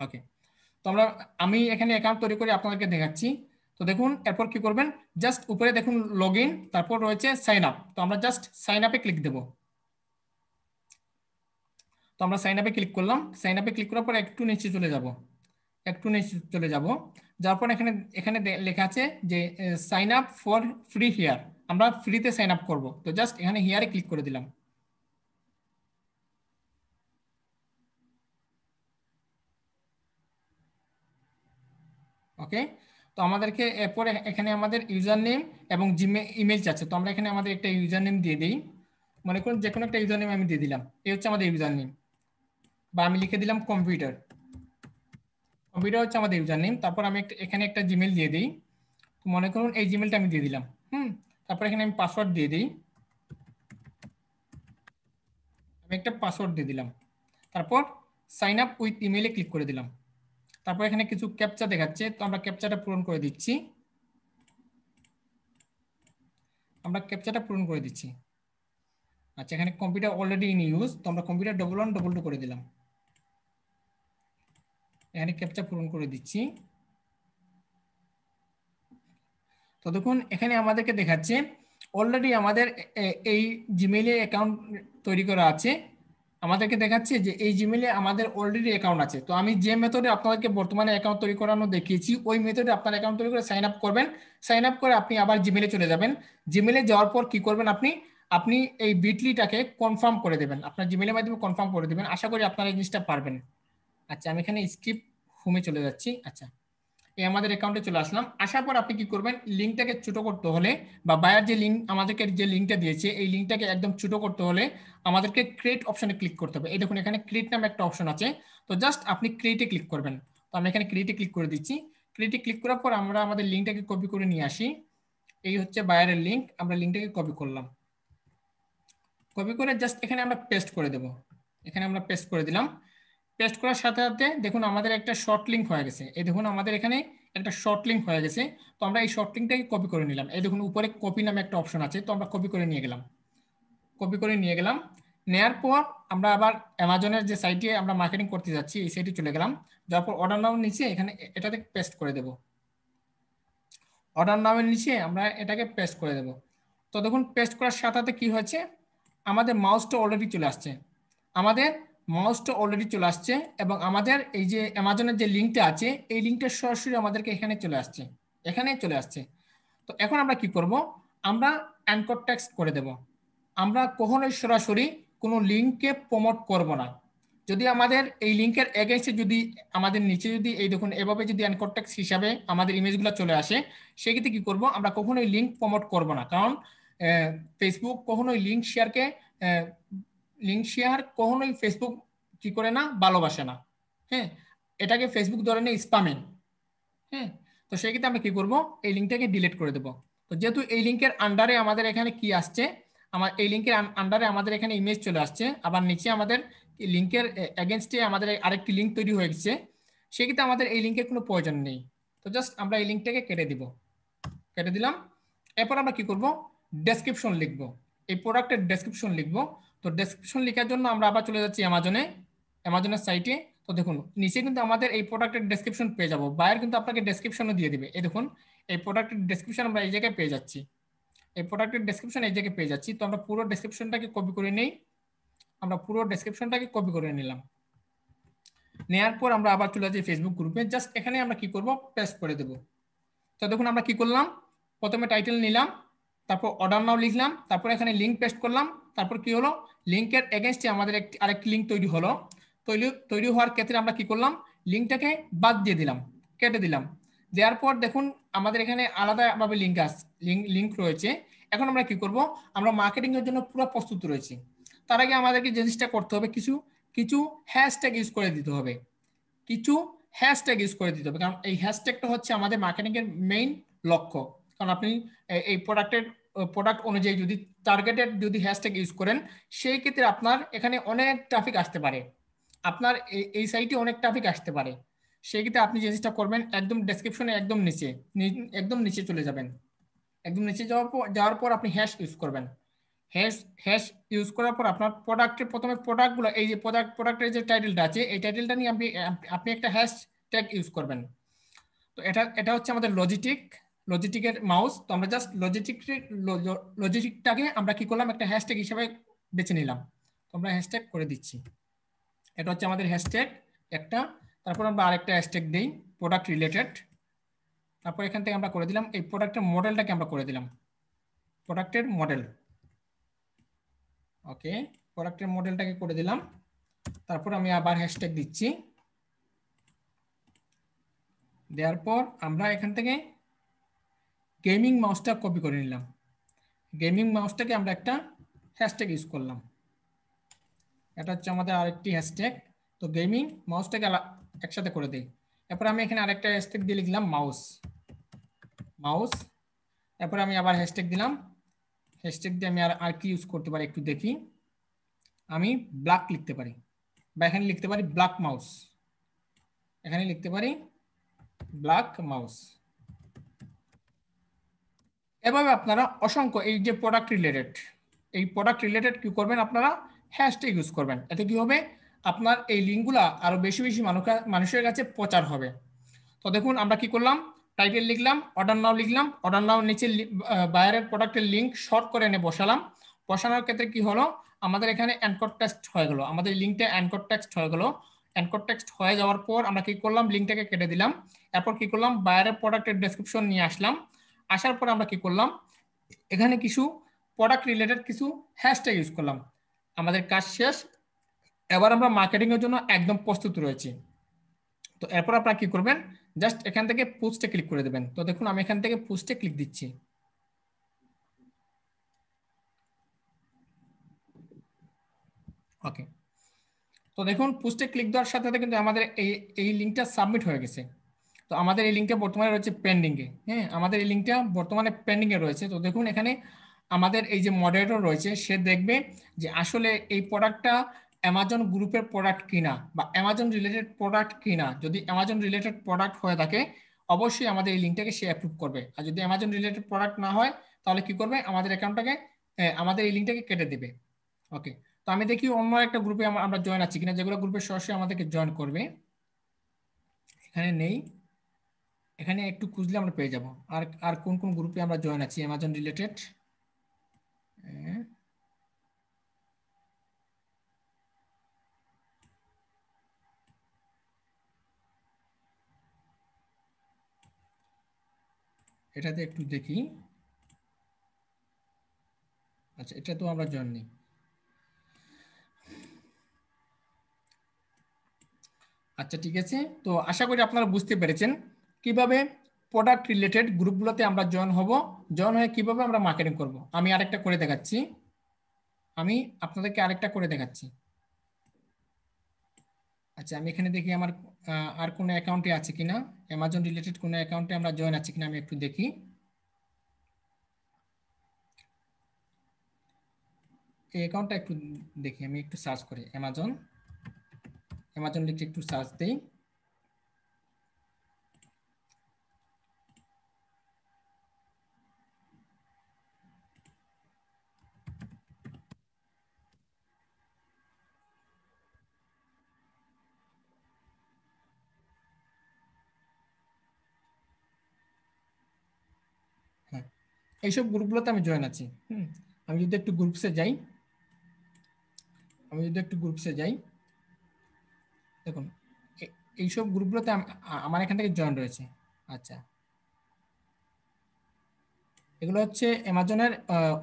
ওকে, তো আমি এখানে অ্যাকাউন্ট তৈরি করে আপনাদেরকে দেখাচ্ছি। তো দেখুন এরপর কি করবেন, জাস্ট উপরে দেখুন লগ ইন, তারপর রয়েছে সাইন আপ। তো আমরা জাস্ট সাইন আপে ক্লিক দেব। তো আমরা সাইন আপে ক্লিক করলাম। সাইন আপে ক্লিক করার পর একটু নিচে চলে যাব, যাওয়ার পর এখানে এখানে লেখা আছে যে sign up for free here, আমরা ফ্রিতে সাইন আপ করবো। তো জাস্ট এখানে হিয়ারে ক্লিক করে দিলাম। ওকে, তো আমাদেরকে এরপরে এখানে আমাদের ইউজার নেম এবং ইমেল চাচ্ছে। তো আমরা এখানে আমাদের একটা ইউজার নেম দিয়ে দিই, মনে করুন যে কোনো একটা ইউজার নেম আমি দিয়ে দিলাম। এই হচ্ছে আমাদের ইউজার নেম, বা আমি লিখে দিলাম কম্পিউটার, কম্পিউটার হচ্ছে আমাদের ইউজার নেম। তারপর আমি এখানে একটা জিমেল দিয়ে দিই, তো মনে করুন এই জিমেলটা আমি দিয়ে দিলাম। তারপর এখানে আমি পাসওয়ার্ড দিয়ে দিই, আমি একটা পাসওয়ার্ড দিয়ে দিলাম। তারপর সাইন আপ উইথ ইমেইলে ক্লিক করে দিলাম। তারপর এখানে কিছু ক্যাপচা দেখাচ্ছে, তো আমরা ক্যাপচাটা পূরণ করে দিচ্ছি, আচ্ছা, এখানে কম্পিউটার অলরেডি ইন ইউজ, তো আমরা কম্পিউটার ডবল করে দিলাম। এখানে ক্যাপচা পূরণ করে দিচ্ছি। তো দেখুন এখানে আমাদেরকে দেখাচ্ছে অলরেডি আমাদের এই জিমেইলে অ্যাকাউন্ট তৈরি করা আছে। আমাদেরকে দেখাচ্ছে যে এই জিমেইলে আমাদের অলরেডি অ্যাকাউন্ট আছে। তো আমি যে মেথডে আপনাদেরকে বর্তমানে অ্যাকাউন্ট তৈরি করানো দেখিয়েছি, ওই মেথডে আপনার অ্যাকাউন্ট তৈরি করে সাইন আপ করবেন। সাইন আপ করে আপনি আবার জিমেইলে চলে যাবেন। জিমেইলে যাওয়ার পর কি করবেন, আপনি আপনি এই বিটলিটাকে কনফার্ম করে দেবেন, আপনার জিমেইলের মাধ্যমে কনফার্ম করে দেবেন। আশা করি আপনারা এই জিনিসটা পারবেন। আচ্ছা, আমি এখানে স্কিপ হোমে চলে যাচ্ছি। আচ্ছা, এই আমাদের অ্যাকাউন্টে চলে আসলাম। আসার পর আপনি কি করবেন, লিঙ্কটাকে ছোট করতে হলে বা বায়ার যে লিঙ্ক আমাদেরকে যে লিঙ্কটা দিয়েছে এই লিঙ্কটাকে একদম ছোট করতে হলে আমাদেরকে ক্রিয়েট অপশনে ক্লিক করতে হবে। এই দেখুন এখানে ক্রিয়েট নামে একটা অপশন আছে, তো জাস্ট আপনি ক্রিয়েটে ক্লিক করবেন। তো আমি এখানে ক্রিয়েটে ক্লিক করে দিচ্ছি। ক্রিয়েটে ক্লিক করার পর আমরা আমাদের লিঙ্কটাকে কপি করে নিয়ে আসি। এই হচ্ছে বায়ারের লিঙ্ক, আমরা লিঙ্কটাকে কপি করলাম। কপি করে জাস্ট এখানে আমরা পেস্ট করে দেব। এখানে আমরা পেস্ট করে দিলাম। পেস্ট করার সাথে সাথে দেখুন আমাদের একটা শর্ট লিঙ্ক হয়ে গেছে। এই দেখুন আমাদের এখানে একটা শর্ট লিঙ্ক হয়ে গেছে। তো আমরা এই শর্ট লিঙ্কটাকে কপি করে নিলাম। এই দেখুন উপরে কপি নামে একটা অপশন আছে, তো আমরা কপি করে নিয়ে গেলাম। কপি করে নিয়ে গেলাম। নেয়ার পর আমরা আবার অ্যামাজনের যে সাইটে আমরা মার্কেটিং করতে যাচ্ছি এই সাইটে চলে গেলাম। যাওয়ার পর অর্ডার নাও নিচে এখানে এটাতে পেস্ট করে দেব। অর্ডার নামের নিচে আমরা এটাকে পেস্ট করে দেব। তো দেখুন পেস্ট করার সাথে সাথে কি হয়েছে, আমাদের মাউসটা অলরেডি চলে আসছে। আমাদের মাউসটা অলরেডি চলে আসছে এবং আমাদের এই যে অ্যামাজনের যে লিঙ্কটা আছে এই লিঙ্কটা সরাসরি আমাদেরকে এখানে চলে আসছে, এখানে চলে আসছে। তো এখন আমরা কি করব, আমরা অ্যানকর টেক্সট করে দেব। আমরা কখনোই সরাসরি কোনো লিঙ্ককে প্রমোট করব না। যদি আমাদের এই লিঙ্কের এগেইনস্টে যদি আমাদের নিচে যদি এই দেখুন এভাবে যদি অ্যানকর টেক্সট হিসাবে আমাদের ইমেজগুলো চলে আসে, সেক্ষেত্রে কি করব, আমরা কখনোই লিঙ্ক প্রমোট করব না। কারণ ফেসবুক কখনোই লিঙ্ক শেয়ার কখনোই ফেসবুক কি করে না, ভালোবাসে না। হ্যাঁ, এটাকে ফেসবুক ধরে নেয় স্প্যামিং। হ্যাঁ, তো সেক্ষেত্রে আমরা কি করব, এই লিঙ্কটাকে ডিলিট করে দেব। তো যেহেতু এই লিঙ্কের আন্ডারে আমাদের এখানে কি আসছে, আমার এই লিঙ্কের আন্ডারে আমাদের এখানে ইমেজ চলে আসছে, আবার নিচে আমাদের লিঙ্কের এগেনস্টে আমাদের আরেকটি লিঙ্ক তৈরি হয়ে গেছে, সেক্ষেত্রে আমাদের এই লিঙ্কের কোনো প্রয়োজন নেই। তো জাস্ট আমরা এই লিঙ্কটাকে কেটে দিব, কেটে দিলাম। এরপর আমরা কি করব, ডেসক্রিপশন লিখব, এই প্রোডাক্টের ডেসক্রিপশন লিখব। তো ডেসক্রিপশন লেখার জন্য আমরা আবার চলে যাচ্ছি অ্যামাজনের সাইটে। তো দেখুন নিচে কিন্তু আমাদের এই প্রোডাক্টের ডেসক্রিপশন পেয়ে যাবো। বায়ার কিন্তু আপনাকে ডেসক্রিপশনও দিয়ে দিবে। এই দেখুন এই প্রোডাক্টের ডেসক্রিপশন আমরা এই জায়গায় পেয়ে যাচ্ছি, এই প্রোডাক্টের ডেসক্রিপশন এই জায়গায় পেয়ে যাচ্ছি। তো আমরা পুরো ডেসক্রিপশনটাকে কপি করে নেই, আমরা পুরো ডেসক্রিপশনটাকে কপি করে নিলাম। নেওয়ার পর আমরা আবার চলে যাচ্ছি ফেসবুক গ্রুপে, জাস্ট এখানে আমরা কি করব, পেস্ট করে দেব। তো দেখুন আমরা কি করলাম, প্রথমে টাইটেল নিলাম, তারপর অর্ডার নাও লিখলাম, তারপর এখানে লিঙ্ক পেস্ট করলাম, তারপর কি হলো, লিঙ্কের এগেইনস্টে আমাদের আরেকটি লিঙ্ক তৈরি হলো। তৈরি হওয়ার ক্ষেত্রে আমরা কি করলাম, লিঙ্কটাকে বাদ দিয়ে দিলাম, কেটে দিলাম। দেওয়ার পর দেখুন আমাদের এখানে আলাদাভাবে লিঙ্ক রয়েছে। এখন আমরা কি করব, আমরা মার্কেটিং এর জন্য পুরো প্রস্তুত রয়েছি। তার আগে আমাদেরকে যে জিনিসটা করতে হবে, কিছু কিছু হ্যাশট্যাগ ইউজ করে দিতে হবে, কিছু হ্যাশট্যাগ ইউজ করে দিতে হবে। কারণ এই হ্যাশট্যাগটা হচ্ছে আমাদের মার্কেটিং এর মেইন লক্ষ্য। কারণ আপনি এই প্রোডাক্ট অনুযায়ী যদি টার্গেটেড যদি হ্যাশট্যাগ ইউজ করেন, সেই ক্ষেত্রে আপনার এখানে অনেক ট্রাফিক আসতে পারে, আপনার এই সাইটে অনেক ট্রাফিক আসতে পারে। সেই ক্ষেত্রে আপনি যে জিনিসটা করবেন, একদম ডেসক্রিপশনে একদম নিচে চলে যাবেন। একদম নিচে যাওয়ার পর আপনি হ্যাশ ইউজ করবেন। হ্যাশ ইউজ করার পর আপনার প্রোডাক্টের প্রথমে প্রোডাক্টগুলো, এই যে প্রোডাক্টের যে টাইটেলটা আছে এই টাইটেলটা নিয়ে আপনি একটা হ্যাশ ট্যাগ ইউজ করবেন। তো এটা হচ্ছে আমাদের লজিটিকের মাউস। তো আমরা জাস্ট লজিটিকটাকে আমরা কি করলাম, একটা হ্যাশট্যাগ হিসেবে বেছে নিলাম। তো আমরা হ্যাশট্যাগ করে দিচ্ছি, এটা হচ্ছে আমাদের হ্যাশট্যাগ একটা। তারপর আমরা আরেকটা হ্যাশট্যাগ দিই প্রোডাক্ট রিলেটেড। তারপর এখান থেকে আমরা করে দিলাম এই প্রোডাক্টের মডেলটাকে আমরা করে দিলাম প্রোডাক্টের মডেল। ওকে, প্রোডাক্টের মডেলটাকে করে দিলাম। তারপর আমি আবার হ্যাশট্যাগ দিচ্ছি, দেওয়ার পর আমরা এখান থেকে গেমিং মাউসটা কপি করে নিলাম। গেমিং মাউসটাকে আমরা একটা হ্যাশট্যাগ ইউজ করলাম, এটা হচ্ছে আমাদের আরেকটি হ্যাশট্যাগ। তো গেমিং মাউসটাকে একসাথে করে দিই। এরপর আমি এখানে আরেকটা হ্যাশট্যাগ দিয়ে লিখলাম মাউস। এরপর আমি আবার হ্যাশট্যাগ দিলাম। হ্যাশট্যাগ দিয়ে আমি আর কি ইউজ করতে পারি একটু দেখি। আমি ব্ল্যাক লিখতে পারি, বা এখানে লিখতে পারি ব্ল্যাক মাউস, এখানে লিখতে পারি ব্ল্যাক মাউস। এভাবে আপনারা অসংখ্য এই যে প্রোডাক্ট রিলেটেড কি করবেন, আপনারা হ্যাশট্যাগ ইউজ করবেন। এতে কি হবে, আপনার এই লিঙ্কগুলা আরো বেশি বেশি মানুষের কাছে প্রচার হবে। তো দেখুন আমরা কি করলাম, টাইটেল লিখলাম, অর্ডার নাও লিখলাম, অর্ডার নাও নিচে বায়ারের প্রোডাক্টের লিঙ্ক শর্ট করে এনে বসালাম। বসানোর ক্ষেত্রে কি হলো, আমাদের এখানে অ্যানকর টেক্সট হয়ে গেল, আমাদের লিঙ্কটা অ্যানকর টেক্সট হয়ে গেল। অ্যানকর টেক্সট হয়ে যাওয়ার পর আমরা কি করলাম, লিঙ্কটাকে কেটে দিলাম। এরপর কি করলাম, বায়ারের প্রোডাক্টের ডেসক্রিপশন নিয়ে আসলাম। আসার পর আমরা কি করলাম, এখানে কিছু প্রোডাক্ট রিলেটেড কিছু হ্যাশট্যাগ ইউজ করলাম, আমাদের কাজ শেষ। এবার আমরা মার্কেটিং এর জন্য একদম প্রস্তুত রয়েছি। তো এরপর আপনারা কি করবেন, জাস্ট এখান থেকে পোস্টে ক্লিক করে দেবেন। তো দেখুন আমি এখান থেকে পোস্টে ক্লিক দিচ্ছি। ওকে, তো দেখুন পোস্টে ক্লিক দেওয়ার সাথে সাথে কিন্তু আমাদের এই লিঙ্কটা সাবমিট হয়ে গেছে। তো আমাদের এই লিঙ্কটা বর্তমানে রয়েছে পেন্ডিংয়ে। হ্যাঁ, আমাদের এই লিঙ্কটা বর্তমানে পেন্ডিংয়ে রয়েছে। তো দেখুন এখানে আমাদের এই যে মডারেটর রয়েছে, সে দেখবে যে আসলে এই প্রোডাক্টটা অ্যামাজন গ্রুপের প্রোডাক্ট কিনা বা অ্যামাজন রিলেটেড প্রোডাক্ট কিনা। যদি অ্যামাজন রিলেটেড প্রোডাক্ট হয়ে থাকে অবশ্যই আমাদের এই লিঙ্কটাকে সে অ্যাপ্রুভ করবে। আর যদি অ্যামাজন রিলেটেড প্রোডাক্ট না হয় তাহলে কি করবে, আমাদের অ্যাকাউন্টটাকে আমাদের এই লিঙ্কটাকে কেটে দেবে। ওকে, তো আমি দেখি অন্য একটা গ্রুপে আমরা জয়েন আছি কিনা, যেগুলো গ্রুপে সরাসরি আমাদেরকে জয়েন করবে। এখানে নেই, এখানে একটু খুঁজলে আমরা পেয়ে যাব। আর আর কোন কোন গ্রুপে আমরা জয়েন আছি অ্যামাজন রিলেটেড। এটাতে একটু দেখি। আচ্ছা, এটা তো আমরা জয়েন নেই। আচ্ছা ঠিক আছে, তো আশা করি আপনারা বুঝতে পেরেছেন কিভাবে প্রোডাক্ট রিলেটেড গ্রুপগুলোতে আমরা জয়েন হব, জয়েন হয়ে কিভাবে আমরা মার্কেটিং করব। আমি আরেকটা করে দেখাচ্ছি, আমি আপনাদেরকে আরেকটা করে দেখাচ্ছি। আচ্ছা, আমি এখানে দেখি আমার আর কোনো অ্যাকাউন্টে আছে কিনা, অ্যামাজন রিলেটেড কোনো অ্যাকাউন্টে আমরা জয়েন আছি কিনা আমি একটু দেখি। এই অ্যাকাউন্টটা একটু দেখি, আমি একটু সার্চ করি অ্যামাজন, অ্যামাজন লিখে একটু সার্চ দিই। হ্যাঁ, এইসব গ্রুপগুলোতে আমি জয়েন আছি। আমি যদি একটু গ্রুপসে যাই, দেখুন এইসব গ্রুপগুলোতে আমার এখান থেকে জয়েন রয়েছে। আচ্ছা, এগুলো হচ্ছে অ্যামাজনের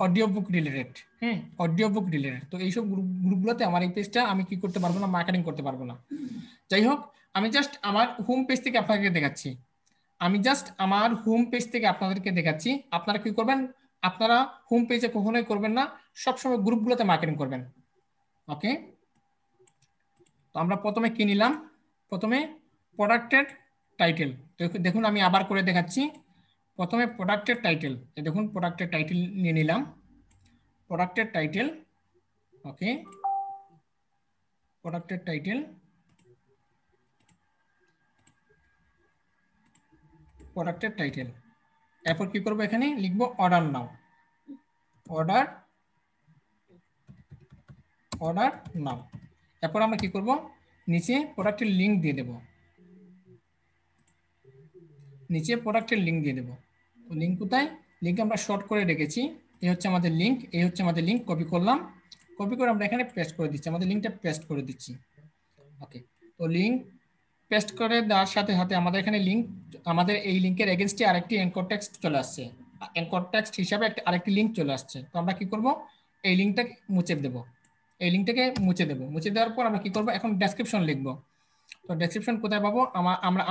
অডিও বুক রিলেটেড। হ্যাঁ, অডিও বুক রিলেটেড। তো এইসব গ্রুপগুলোতে আমার এই পেজটা আমি কি করতে পারবো না, মার্কেটিং করতে পারবো না। যাই হোক, আমি জাস্ট আমার হোম পেজ থেকে আপনাদেরকে দেখাচ্ছি। আপনাদেরকে দেখাচ্ছি। আপনারা কি করবেন, আপনারা হোম পেজে কখনোই করবেন না, সবসময় গ্রুপগুলোতে মার্কেটিং করবেন। ওকে, তো আমরা প্রথমে কি নিলাম, প্রথমে প্রোডাক্টের টাইটেল। দেখুন আমি আবার করে দেখাচ্ছি। প্রথমে প্রোডাক্টের টাইটেল, দেখুন প্রোডাক্টের টাইটেল নিয়ে নিলাম, প্রোডাক্টের টাইটেল। ওকে, প্রোডাক্টের টাইটেল, প্রোডাক্টের টাইটেল। এরপর কি করবো, এখানে লিখবো অর্ডার নাও, অর্ডার অর্ডার নাও। এরপর আমরা কি করব, নিচে প্রোডাক্টের লিঙ্ক দিয়ে দেব, নিচে প্রোডাক্টের লিঙ্ক দিয়ে দেব। তো লিঙ্ক কোথায়, লিঙ্ক আমরা শর্ট করে রেখেছি। এই হচ্ছে আমাদের লিঙ্ক, এই হচ্ছে আমাদের লিঙ্ক। কপি করলাম, কপি করে আমরা এখানে পেস্ট করে দিচ্ছি, আমাদের লিঙ্কটা পেস্ট করে দিচ্ছি। ওকে, তো লিঙ্ক পেস্ট করে দেওয়ার সাথে সাথে আমাদের এখানে লিঙ্ক, আমাদের এই লিঙ্কের এগেইনস্টে আরেকটি অ্যাঙ্কর টেক্সট চলে আসছে, অ্যাঙ্কর টেক্সট হিসাবে আরেকটি লিঙ্ক চলে আসছে। তো আমরা কি করব, এই লিঙ্কটাকে মুছে দেব, এই লিঙ্কটাকে মুছে দেব। মুছে দেওয়ার পর আমরা কি করব, এখন ডেসক্রিপশন লিখব। তো ডেসক্রিপশন কোথায় পাবো,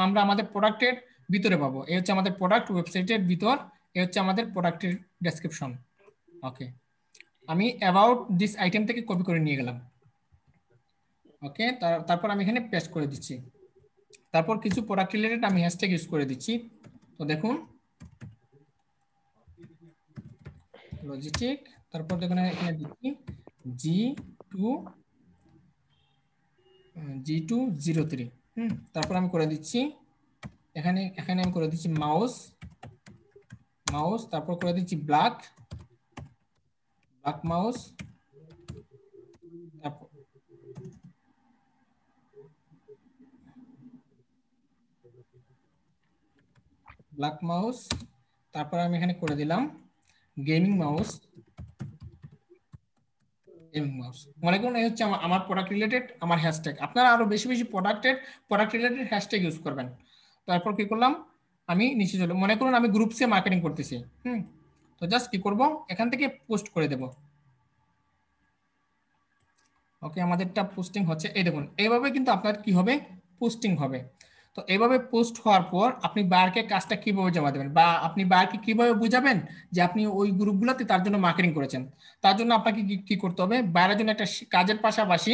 আমরা আমাদের প্রোডাক্টের ভিতরে পাবো। এই হচ্ছে আমাদের প্রোডাক্ট ওয়েবসাইটের ভিতর, এই হচ্ছে আমাদের প্রোডাক্টের ডেসক্রিপশন। ওকে, আমি অ্যাবাউট দিস আইটেম থেকে কপি করে নিয়ে গেলাম। ওকে, তারপর আমি এখানে পেস্ট করে দিচ্ছি। তারপর কিছু প্রোডাক্ট রিলেটেড আমি হ্যাশট্যাগ ইউজ করে দিচ্ছি। তো দেখুন লজিস্টিক, তারপর দেখুন এখানে দিচ্ছি G203। তারপর আমি করে দিচ্ছি এখানে আমি করে দিচ্ছি মাউস, তারপর করে দিচ্ছি ব্ল্যাক মাউস, তারপর ব্ল্যাক মাউস, তারপর আমি এখানে করে দিলাম গেমিং মাউস। মনে করুন এই হচ্ছে আমার প্রোডাক্ট রিলেটেড আমার হ্যাশট্যাগ। আপনারা আরো বেশি বেশি প্রোডাক্ট রিলেটেড হ্যাশট্যাগ ইউজ করবেন। তারপর কি করলাম, আমি নিচে চলে, মনে করুন আমি গ্রুপসে মার্কেটিং করতেছি। তো জাস্ট কি করব, এখান থেকে পোস্ট করে দেব। ওকে, আমাদেরটা পোস্টিং হচ্ছে, এই দেখুন এইভাবে কিন্তু আপনার কি হবে, পোস্টিং হবে। তো এইভাবে পোস্ট হওয়ার পর আপনি বায়ারকে কাজটা কিভাবে জমা দেবেন বা আপনি বায়ারকে কিভাবে বুঝাবেন যে আপনি ওই গ্রুপগুলোতে তার জন্য মার্কেটিং করেছেন। তার জন্য আপনাকে কি করতে হবে, বায়ারের জন্য একটা কাজের পাশাপাশি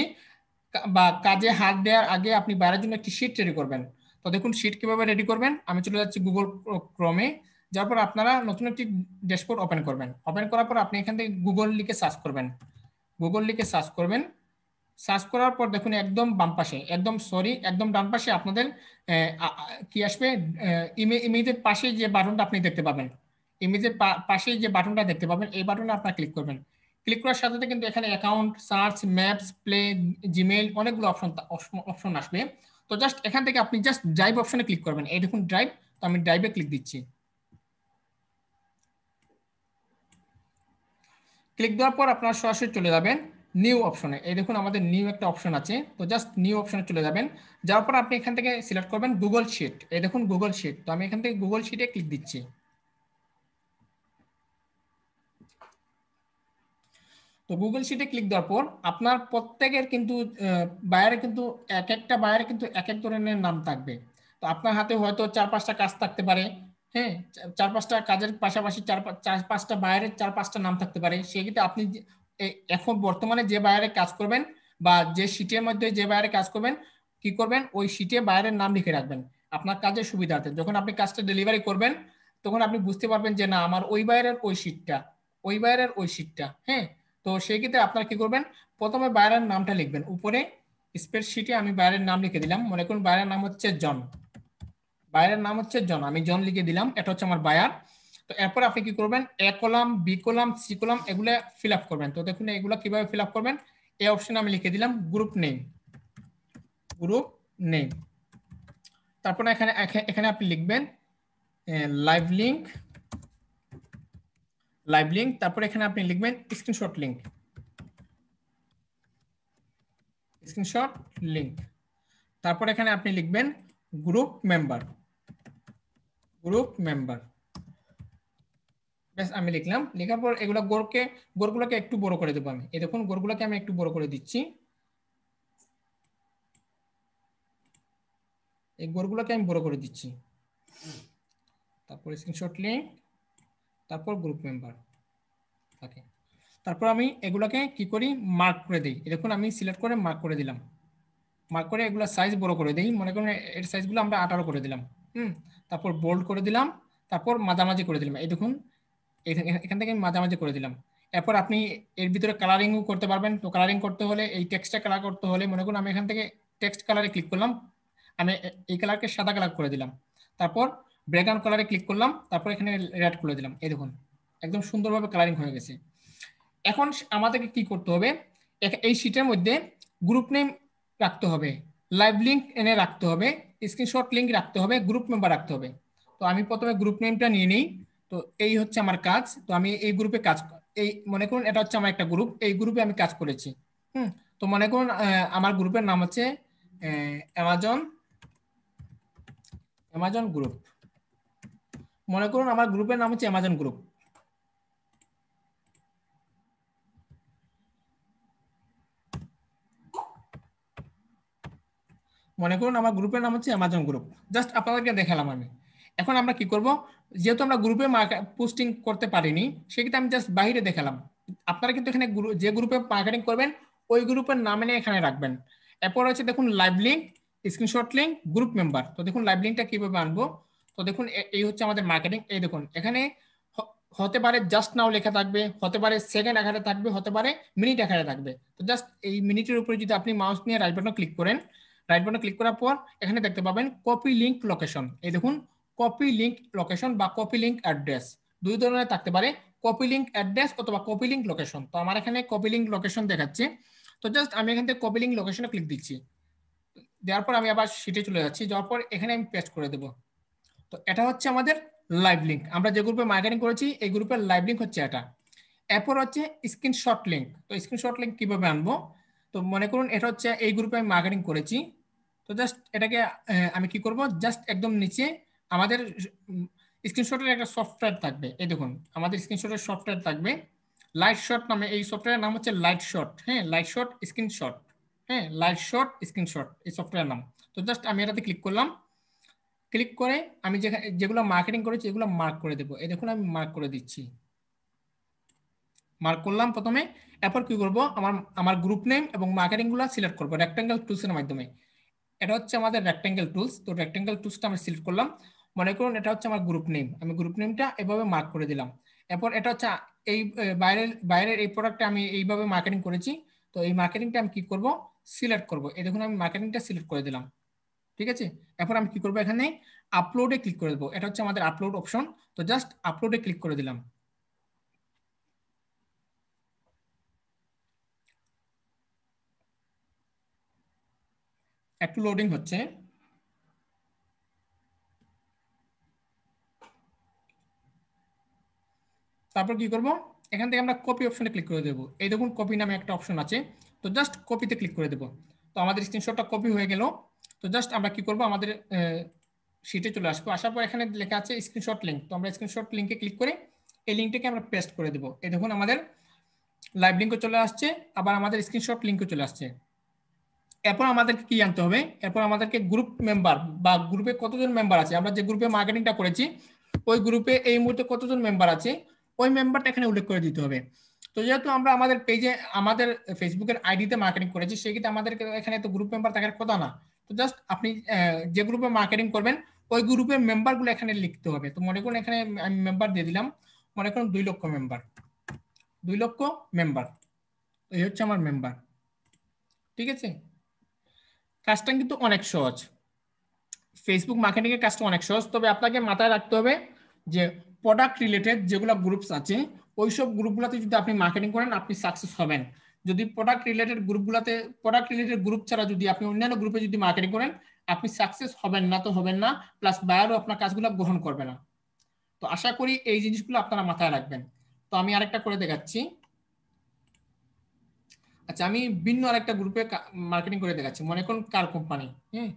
বা কাজে হাত দেওয়ার আগে আপনি বায়ারের জন্য একটি শিট রেডি করবেন। তো দেখুন শিট কিভাবে রেডি করবেন, আমি চলে যাচ্ছি গুগল ক্রোমে। যার পর আপনারা নতুন একটি ড্যাশবোর্ড ওপেন করবেন। ওপেন করার পর আপনি এখান থেকে গুগল লিখে সার্চ করবেন। গুগল লিখে সার্চ করবেন। সার্চ করার পর দেখুন একদম বাম পাশে, একদম ডান পাশে আপনাদের কি আসবে, ইমেজের পাশে যে বাটনটা আপনি দেখতে পাবেন, ইমেজের পাশে যে বাটনটা দেখতে পাবেন, এই বাটনে আপনারা ক্লিক করবেন। ক্লিক করার সাথে সাথে কিন্তু এখানে account, search, maps, play, Gmail অনেকগুলো অপশন আসবে। তো জাস্ট এখান থেকে আপনি জাস্ট ড্রাইভ অপশনে ক্লিক করবেন। এই দেখুন ড্রাইভ, তো আমি ড্রাইভে ক্লিক দিচ্ছি। ক্লিক দেওয়ার পর আপনারা সরাসরি চলে যাবেন নিউ অপশনে। এই দেখুন আমাদের নিউ একটা অপশন আছে, তো জাস্ট নিউ অপশনে চলে যাবেন। যাওয়ার পর আপনি এখান থেকে সিলেক্ট করবেন গুগল শিট। এই দেখুন গুগল শিট, তো আমি এখান থেকে গুগল শিটে ক্লিক দিচ্ছি। তো গুগল শিটে ক্লিক দেওয়ার পর আপনার প্রত্যেকের কিন্তু বায়ারে কিন্তু একটা বায়ারে কিন্তু এক এক ধরনের নাম থাকবে। তো আপনার হাতে হয়তো 4-5টা কাজ থাকতে পারে। হ্যাঁ, 4-5টা কাজের পাশাপাশি 4-5টা বায়ারের 4-5টা নাম থাকতে পারে। সেক্ষেত্রে আপনি এখন বর্তমানে যে বায়ারে কাজ করবেন বা যে শিটের মধ্যে যে বায়ারে কাজ করবেন, কি করবেন, ওই শিটে বায়ারের নাম লিখে রাখবেন আপনার কাজের সুবিধার্থে। যখন আপনি কাজটা ডেলিভারি করবেন তখন আপনি বুঝতে পারবেন যে না, আমার ওই বায়ারের ওই শিটটা, ওই বায়ারের ওই শিটটা। হ্যাঁ, তো সেই ক্ষেত্রে আপনারা কি করবেন, প্রথমে বায়ারের নামটা লিখবেন উপরে স্প্রেডশিটে। আমি বায়ারের নাম লিখে দিলাম, মনে করুন বায়ারের নাম হচ্ছে জন। বায়ারের নাম হচ্ছে জন, আমি জন লিখে দিলাম, এটা হচ্ছে আমার বায়ার। তো এরপর আপনি কি করবেন, A column, B column, C column এগুলো ফিল আপ করবেন। তো দেখুন এগুলো কিভাবে ফিল আপ করবেন, এই অপশনে আমি লিখে দিলাম গ্রুপ নেম, গ্রুপ নেম। তারপর এখানে এখানে আপনি লিখবেন লাইভ লিংক, লাইভ লিংক। তারপর এখানে আপনি লিখবেন স্ক্রিনশট লিংক, স্ক্রিনশট লিংক। তারপর এখানে আপনি লিখবেন গ্রুপ মেম্বার, গ্রুপ মেম্বার। ব্যাস আমি লিখলাম। লেখার পর এগুলো গোরগুলোকে একটু বড় করে দেবো আমি। এই দেখুন গোরগুলোকে আমি একটু বড় করে দিচ্ছি। এই গোরগুলোকে আমি বড় করে দিচ্ছি। তারপর স্ক্রিনশট লিংক, তারপর গ্রুপ মেম্বার। ওকে, তারপর আমি এগুলোকে কি করি, মার্ক করে দিই। দেখুন আমি সিলেক্ট করে মার্ক করে দিলাম। মার্ক করে এগুলো সাইজ বড় করে দিই, মনে করুন এর সাইজগুলো আমরা 18 করে দিলাম। তারপর বোল্ড করে দিলাম, তারপর মাঝামাঝি করে দিলাম। এই দেখুন এখান থেকে আমি মাঝামাঝি করে দিলাম। এরপর আপনি এর ভিতরে কালারিংও করতে পারবেন। তো কালারিং করতে হলে, এই টেক্সটটা কালার করতে হলে, মনে করুন আমি এখান থেকে টেক্সট কালারে ক্লিক করলাম, আমি এই কালারকে সাদা কালার করে দিলাম। তারপর ব্যাকগ্রাউন্ড কালারে ক্লিক করলাম, তারপর এখানে রেড করে দিলাম। এই দেখুন একদম সুন্দরভাবে কালারিং হয়ে গেছে। এখন আমাদেরকে কি করতে হবে, এই শীটের মধ্যে গ্রুপ নেম রাখতে হবে, লাইভ লিঙ্ক এনে রাখতে হবে, স্ক্রিনশট লিঙ্ক রাখতে হবে, গ্রুপ মেম্বার রাখতে হবে। তো আমি প্রথমে গ্রুপ নেমটা নিয়ে নিই। তো এই হচ্ছে আমার কাজ। তো আমি এই গ্রুপে কাজ, এই মনে করুন এটা হচ্ছে আমার একটা গ্রুপ, এই গ্রুপে আমি কাজ করেছি। তো মনে করুন আমার গ্রুপের নাম হচ্ছে অ্যামাজন, অ্যামাজন গ্রুপ। মনে করুন আমার গ্রুপের নাম হচ্ছে অ্যামাজন গ্রুপ। মনে করুন আমার গ্রুপের নাম হচ্ছে অ্যামাজন গ্রুপ। জাস্ট আপনাদেরকে দেখালাম আমি। এখন আমরা কি করব, যেহেতু আমরা গ্রুপে পোস্টিং করতে পারিনি, সেক্ষেত্রে আমি জাস্ট বাইরে দেখালাম। আপনারা কিন্তু এখানে যে গ্রুপে মার্কেটিং করবেন ওই গ্রুপের নাম এনে এখানে রাখবেন। এরপর হচ্ছে দেখুন live link, screenshot link, group member. তো দেখুন লাইভ লিঙ্কটা কিভাবে আনবো। তো দেখুন এই হচ্ছে আমাদের মার্কেটিং। এই দেখুন এখানে হতে পারে জাস্ট নাও লেখা থাকবে, হতে পারে সেকেন্ড আকারে থাকবে, হতে পারে মিনিট আকারে থাকবে। তো জাস্ট এই মিনিটের উপরে যদি আপনি মাউস নিয়ে রাইট বাটন ক্লিক করেন, রাইট বাটন ক্লিক করার পর এখানে দেখতে পাবেন কপি লিংক লোকেশন। এই দেখুন কপি লিংক লোকেশন বা কপি লিংক অ্যাড্রেস, দুই ধরনের থাকতে পারে, কপি লিংক অ্যাড্রেস অথবা কপি লিংক লোকেশন। তো আমার এখানে কপি লিংক লোকেশন দেখাচ্ছে। তো জাস্ট আমি এখান থেকে কপি লিংক লোকেশনে ক্লিক দিচ্ছি। দেওয়ার পর আমি আবার শিটে চলে যাচ্ছি, যাওয়ার পর এখানে আমি পেস্ট করে দেবো। তো এটা হচ্ছে আমাদের লাইভ লিংক। আমরা যে গ্রুপে মার্কেটিং করেছি এই গ্রুপের লাইভ লিংক হচ্ছে এটা। এরপর হচ্ছে স্ক্রিনশট লিংক। তো স্ক্রিনশট লিংক কিভাবে আনবো, তো মনে করুন এটা হচ্ছে এই গ্রুপে আমি মার্কেটিং করেছি। তো জাস্ট এটাকে আমি কি করব, জাস্ট একদম নিচে আমাদের স্ক্রিনশটের একটা সফটওয়্যার থাকবে, এই দেখুন আমাদের স্ক্রিনশটের সফটওয়্যার থাকবে লাইট শট নামে। এই সফটওয়্যারের নাম হচ্ছে লাইট শট, হ্যাঁ লাইট শট স্ক্রিনশট, হ্যাঁ লাইট শট স্ক্রিনশট এই সফটওয়্যার নাম। তো জাস্ট আমি এটাতে ক্লিক করলাম, ক্লিক করে আমি যেগুলো মার্কেটিং করেছি এগুলো মার্ক করে দেবো। এই দেখুন আমি মার্ক করে দিচ্ছি, মার্ক করলাম প্রথমে। এরপর কি করব, আমার আমার গ্রুপ নেম এবং মার্কেটিং গুলো সিলেক্ট করবো রেক্টাঙ্গেল টুলস এর মাধ্যমে। এটা হচ্ছে আমাদের রেক্টাঙ্গেল টুলস, তো রেক্টাঙ্গেল টুলসটা আমি সিলেক্ট করলাম। মনে করুন এটা হচ্ছে আমার গ্রুপ নেম, আমি গ্রুপ নেমটা এভাবে মার্ক করে দিলাম। এরপর এটা হচ্ছে এই বাইরের বাইরের এই প্রোডাক্টটা আমি এইভাবে মার্কেটিং করেছি, তো এই মার্কেটিংটা আমি কি করব, সিলেক্ট করব। এই দেখুন আমি মার্কেটিংটা সিলেক্ট করে দিলাম, ঠিক আছে। এরপর আমি কি করব, এখানে আপলোডে ক্লিক করে দেবো, এটা হচ্ছে আমাদের আপলোড অপশন। তো জাস্ট আপলোডে ক্লিক করে দিলাম। একটু লোডিং হচ্ছে। তারপর কি করব, এখান থেকে আমরা কপি অপশনে ক্লিক করে দেবো। এই দেখুন কপি নামে একটা অপশন আছে, তো জাস্ট কপিতে ক্লিক করে দেবো। তো আমাদের স্ক্রিনশটটা কপি হয়ে গেল। তো জাস্ট আমরা কি করব, আমাদের শিটে চলে আসবো। আসার পর এখানে লেখা আছে স্ক্রিনশট লিঙ্ক, তো আমরা স্ক্রিনশট লিঙ্কে ক্লিক করে এই লিঙ্কটাকে আমরা পেস্ট করে দেবো। এই দেখুন আমাদের লাইভ লিঙ্কও চলে আসছে, আবার আমাদের স্ক্রিনশট লিঙ্কও চলে আসছে। এরপর আমাদেরকে কি জানতে হবে, এরপর আমাদেরকে গ্রুপ মেম্বার বা গ্রুপে কতজন মেম্বার আছে, আমরা যে গ্রুপে মার্কেটিংটা করেছি ওই গ্রুপে এই মুহূর্তে কতজন মেম্বার আছে ওই মেম্বারটা এখানে উল্লেখ করে দিতে হবে। তো যেহেতু আমরা আমাদের পেজে আমাদের ফেসবুকের আইডিতে মার্কেটিং করেছি, সেক্ষেত্রে আমাদেরকে এখানে তো গ্রুপ মেম্বার থাকার কথা না। তো জাস্ট আপনি যে গ্রুপে মার্কেটিং করবেন ওই গ্রুপের মেম্বারগুলো এখানে লিখতে হবে। তো মনে করুন এখানে আমি মেম্বার দিয়ে দিলাম, মনে করুন 2 লক্ষ মেম্বার, 2 লক্ষ মেম্বার, এই হচ্ছে আমার মেম্বার, ঠিক আছে। কাজটা কিন্তু অনেক সহজ, ফেসবুক মার্কেটিং এর কাজটা অনেক সহজ। তবে আপনাকে মাথায় রাখতে হবে যে প্রোডাক্ট রিলেটেড যেগুলো গ্রুপস আছে ওইসব গ্রুপগুলোতে যদি আপনি মার্কেটিং করেন আপনি সাকসেস হবেন। যদি প্রোডাক্ট রিলেটেড গ্রুপগুলোতে, প্রোডাক্ট রিলেটেড গ্রুপ ছাড়া যদি আপনি অন্যান্য গ্রুপে যদি মার্কেটিং করেন আপনি সাকসেস হবেন না, তো হবেন না, প্লাস বায়ারও আপনার কাজগুলো গ্রহণ করবে না। তো আশা করি এই জিনিসগুলো আপনারা মাথায় রাখবেন। তো আমি আরেকটা করে দেখাচ্ছি। আচ্ছা আমি ভিন্ন আরেকটা গ্রুপে মার্কেটিং করে দেখাচ্ছি, মনে করুন কার কোম্পানি। হ্যাঁ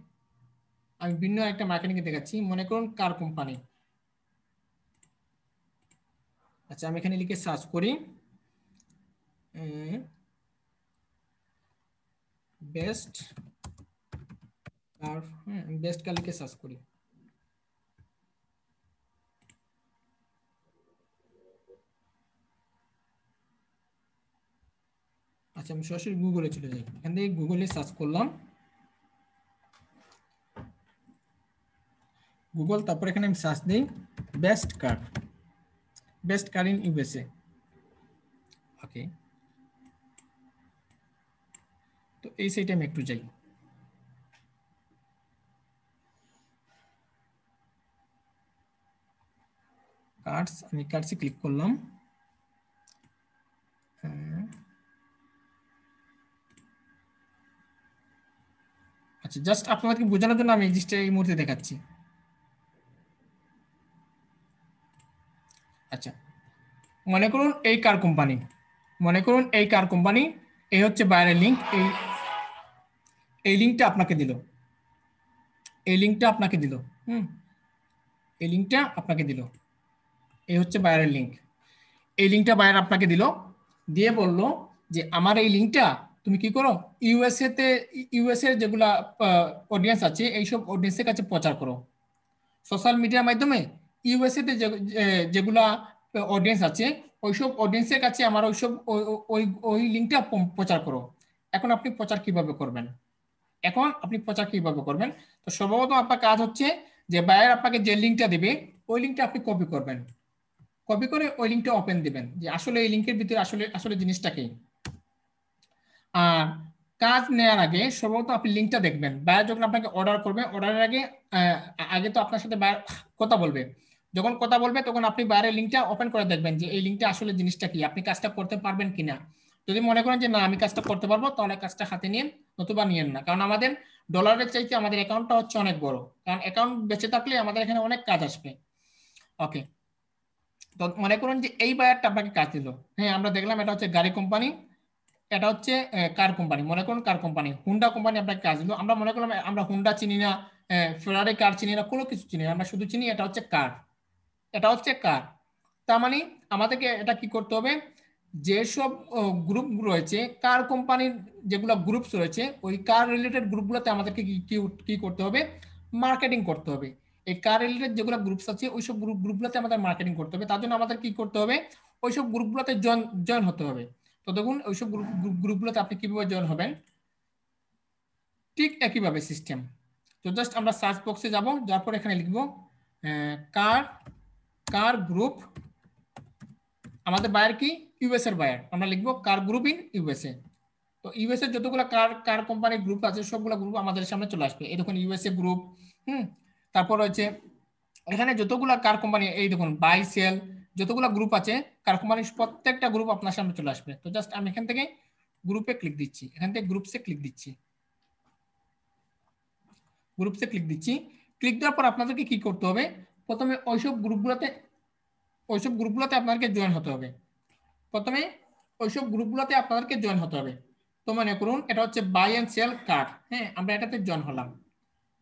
আমি ভিন্ন একটা মার্কেটিং দেখাচ্ছি, মনে করুন কার কোম্পানি। আচ্ছা আমি এখানে লিখে সার্চ করি বেস্ট কার, হ্যাঁ বেস্ট কার লিখে সার্চ করি। আচ্ছা আমি সরাসরি গুগলে চলে যাই, এখান থেকে গুগলে সার্চ করলাম গুগল, তারপর এখানে আমি সার্চ দিই best car, best car in USA. Okay, তো এই সাইটে আমি একটু যাই। কার্ডস, আমি কার্ডসে ক্লিক করলাম। আচ্ছা জাস্ট আপনাদেরকে বোঝানোর জন্য আমি এই জিনিসটা এই মুহূর্তে দেখাচ্ছি। আচ্ছা মনে করুন এই কার কোম্পানি, মনে করুন এই কার কোম্পানি, এই হচ্ছে বাইরের লিঙ্ক, এই লিঙ্কটা আপনাকে দিল, এই লিঙ্কটা আপনাকে দিল, এই লিঙ্কটা আপনাকে দিল, এই হচ্ছে বাইরের লিঙ্ক। এই লিঙ্কটা বাইরে আপনাকে দিল, দিয়ে বলল যে আমার এই লিঙ্কটা তুমি কি করো, ইউএসএ তে, ইউএসএ যেগুলা অডিয়েন্স আছে এইসব অডিয়েন্সের কাছে প্রচার করো সোশ্যাল মিডিয়ার মাধ্যমে। ইউএসএ তে যেগুলা অডিয়েন্স আছে ওইসব অডিয়েন্সের কাছে আমার ওইসব ওই ওই লিঙ্কটা প্রচার করো। এখন আপনি প্রচার কিভাবে করবেন, এখন আপনি প্রচার কিভাবে করবেন? তো সর্বপ্রথম আপনার কাজ হচ্ছে যে বায়ার আপনাকে যে লিঙ্কটা দিবে ওই লিঙ্কটা আপনি কপি করবেন, কপি করে ওই লিঙ্কটা ওপেন দিবেন যে আসলে এই লিঙ্কের ভিতরে আসলে আসলে জিনিসটা কি। আর কাজ নেওয়ার আগে সর্বপ্রথম আপনি লিঙ্কটা দেখবেন, বায়ার যখন আপনাকে অর্ডার করবে অর্ডারের আগে আগে তো আপনার সাথে বায়ার কথা বলবে, যখন কথা বলবে তখন আপনি বায়ারের লিঙ্কটা ওপেন করে দেখবেন যে এই লিঙ্কটা আসলে জিনিসটা কি, আপনি কাজটা করতে পারবেন কিনা। যদি মনে করেন যে না আমি কাজটা করতে পারবো তাহলে কাজটা হাতে নিন, নতুবা নিয়েন না, কারণ আমাদের ডলারের চাইতে আমাদের অ্যাকাউন্টটা হচ্ছে অনেক বড়, কারণ অ্যাকাউন্ট বেঁচে থাকলে আমাদের এখানে অনেক কাজ আসবে। ওকে, তো মনে করুন যে এই বায়ারটা আপনাকে কাজ দিল, হ্যাঁ আমরা দেখলাম এটা হচ্ছে গাড়ি কোম্পানি, এটা হচ্ছে কার কোম্পানি, মনে করুন কার কোম্পানি, হুন্ডা কোম্পানি আপনাকে কাজ দিল। আমরা মনে করলাম আমরা হুন্ডা চিনি না, ফেরারি কার চিনি না, কোনো কিছু চিনি না, আমরা শুধু চিনি এটা হচ্ছে কার। এটা হচ্ছে কার। তার মানে আমাদেরকে এটা কি করতে হবে, যেসব গ্রুপ রয়েছে, কার কোম্পানির যেগুলো গ্রুপস রয়েছে, ওই কার রিলেটেড গ্রুপগুলোতে আমাদেরকে কি করতে হবে, মার্কেটিং করতে হবে। এই কার রিলেটেড যেগুলো গ্রুপস আছে ওইসব গ্রুপগুলোতে আমাদের মার্কেটিং করতে হবে। তার জন্য আমাদের কি করতে হবে, ওইসব গ্রুপগুলোতে জয়েন হতে হবে। তো দেখুন ওইসব গ্রুপগুলোতে আপনি কিভাবে জয়েন হবেন, ঠিক একইভাবে সিস্টেম। তো জাস্ট আমরা সার্চ বক্সে যাব, যার পর এখানে লিখব কার কার গ্রুপ। আমাদের বায়ার কি, ইউএস এর বায়ার, আমরা লিখবো কার গ্রুপ ইন ইউএসএ। তো ইউএসএ যতগুলো কার কার কোম্পানির গ্রুপ আছে সবগুলো গ্রুপ আমাদের সামনে চলে আসবে। এই দেখুন ইউএসএ গ্রুপ, তারপর হচ্ছে এখানে যতগুলো কার কোম্পানি, এই দেখুন বাই সেল, যতগুলো গ্রুপ আছে কার কোম্পানির প্রত্যেকটা গ্রুপ আপনার সামনে চলে আসবে। তো জাস্ট আমি এখান থেকে গ্রুপে ক্লিক দিচ্ছি, এখান থেকে গ্রুপসে ক্লিক দিচ্ছি, গ্রুপসে ক্লিক দিচ্ছি। ক্লিক দেওয়ার পর আপনাদেরকে কি করতে হবে, প্রথমে ওইসব গ্রুপগুলোতে আপনাদেরকে জয়েন হতে হবে। প্রথমে ওইসব গ্রুপগুলোতে আপনাদেরকে জয়েন হতে হবে। তো মনে করুন এটা হচ্ছে বাই এন্ড সেল কার, হ্যাঁ আমরা এটাতে জয়েন হলাম।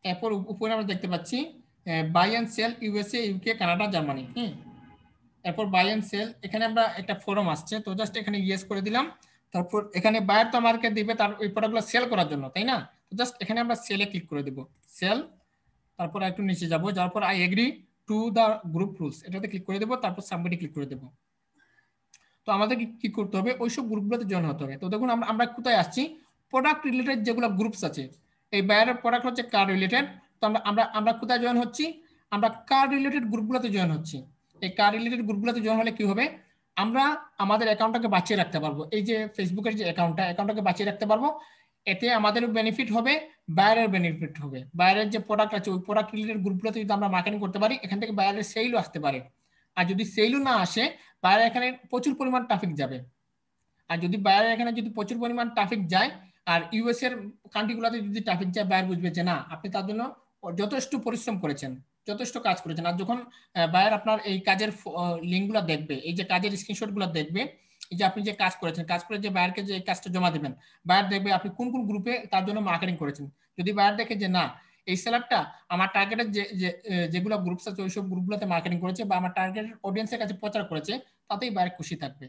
এরপর উপরে আমরা দেখতে পাচ্ছি buy and sell USA, UK, Canada, Germany. এরপর বাই এন্ড সেল, এখানে আমরা একটা ফোরাম আসছে, তো জাস্ট এখানে ইয়েস করে দিলাম। তারপর এখানে বায়ার তো আমাদেরকে দিবে তার ওই প্রোডাক্টগুলো সেল করার জন্য, তাই না? তো জাস্ট এখানে আমরা সেলে ক্লিক করে দেব, সেল। তারপর একটু নিচে যাব, যাওয়ার পর I agree to the group rules, এটাতে ক্লিক করে দেবো, তারপর সাবমিটে ক্লিক করে দেবো। তো আমাদের কি করতে হবে, ওইসব গ্রুপগুলোতে জয়েন হতে হবে। তো দেখুন আমরা কোথায় আসছি, প্রোডাক্ট রিলেটেড যেগুলো গ্রুপস আছে, এই বায়ারের প্রোডাক্ট হচ্ছে কার রিলেটেড। তো আমরা কোথায় জয়েন হচ্ছি, আমরা কার রিলেটেড গ্রুপগুলোতে জয়েন হচ্ছি। এই কার রিলেটেড গ্রুপগুলোতে জয়েন হলে কি হবে, আমরা আমাদের অ্যাকাউন্টটাকে বাঁচিয়ে রাখতে পারবো। এই যে ফেসবুকের যে অ্যাকাউন্টটাকে বাঁচিয়ে রাখতে পারবো। এতে আমাদেরও বেনিফিট হবে, বায়ারের বেনিফিট হবে। বায়ারের যে প্রোডাক্ট আছে ওই প্রোডাক্ট রিলেটেড গ্রুপগুলোতে যদি আমরা মার্কেটিং করতে পারি, এখান থেকে বায়ারের সেলও আসতে পারে। আর যদি সেলও না আসে, বায়ার এখানে প্রচুর পরিমাণ ট্রাফিক যাবে। আর যদি বায়ার এখানে যদি প্রচুর পরিমাণ ট্রাফিক যায়, আর ইউএস এর কান্ট্রিগুলোতে যদি ট্রাফিক যায়, বায়ার বুঝবে যে না, আপনি তার জন্য যথেষ্ট পরিশ্রম করেছেন, যথেষ্ট কাজ করেছেন। আর যখন বায়ার আপনার এই কাজের লিঙ্কগুলো দেখবে, এই যে কাজের স্ক্রিনশটগুলো দেখবে, এই যে আপনি যে কাজ করেছেন, কাজ করে যে বায়ারকে যে কাজটা জমা দেবেন, বায়ার দেখবে আপনি কোন কোন গ্রুপে তার জন্য মার্কেটিং করেছেন। যদি বায়ার দেখে যে না, এই সেলারটা আমার টার্গেটের যেগুলো গ্রুপস আছে ওইসব গ্রুপগুলোতে মার্কেটিং করেছে বা আমার টার্গেট অডিয়েন্সের কাছে প্রচার করেছে, তাতেই বায়ার খুশি থাকবে।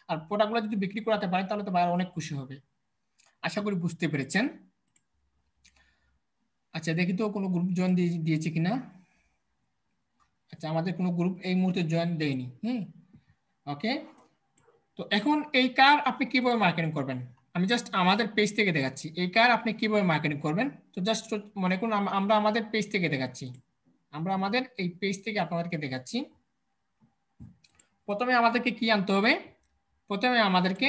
আর প্রোডাক্টগুলো যদি বিক্রি করাতে পারে তাহলে তো বায়ার অনেক খুশি হবে। আশা করি বুঝতে পেরেছেন। আচ্ছা দেখি তো কোনো গ্রুপ জয়েন দিয়েছে কিনা। আচ্ছা আমাদের কোনো গ্রুপ এই মুহূর্তে জয়েন দেয়নি। ওকে। তো এখন এই কার আপনি কিভাবে মার্কেটিং করবেন, আমি জাস্ট আমাদের পেজ থেকে দেখাচ্ছি এই কার আপনি কিভাবে মার্কেটিং করবেন। তো জাস্ট মনে করুন আমরা আমাদের পেজ থেকে দেখাচ্ছি, আমরা আমাদের এই পেজ থেকে আপনাদেরকে দেখাচ্ছি। প্রথমে আমাদেরকে কি আনতে হবে, প্রথমে আমাদেরকে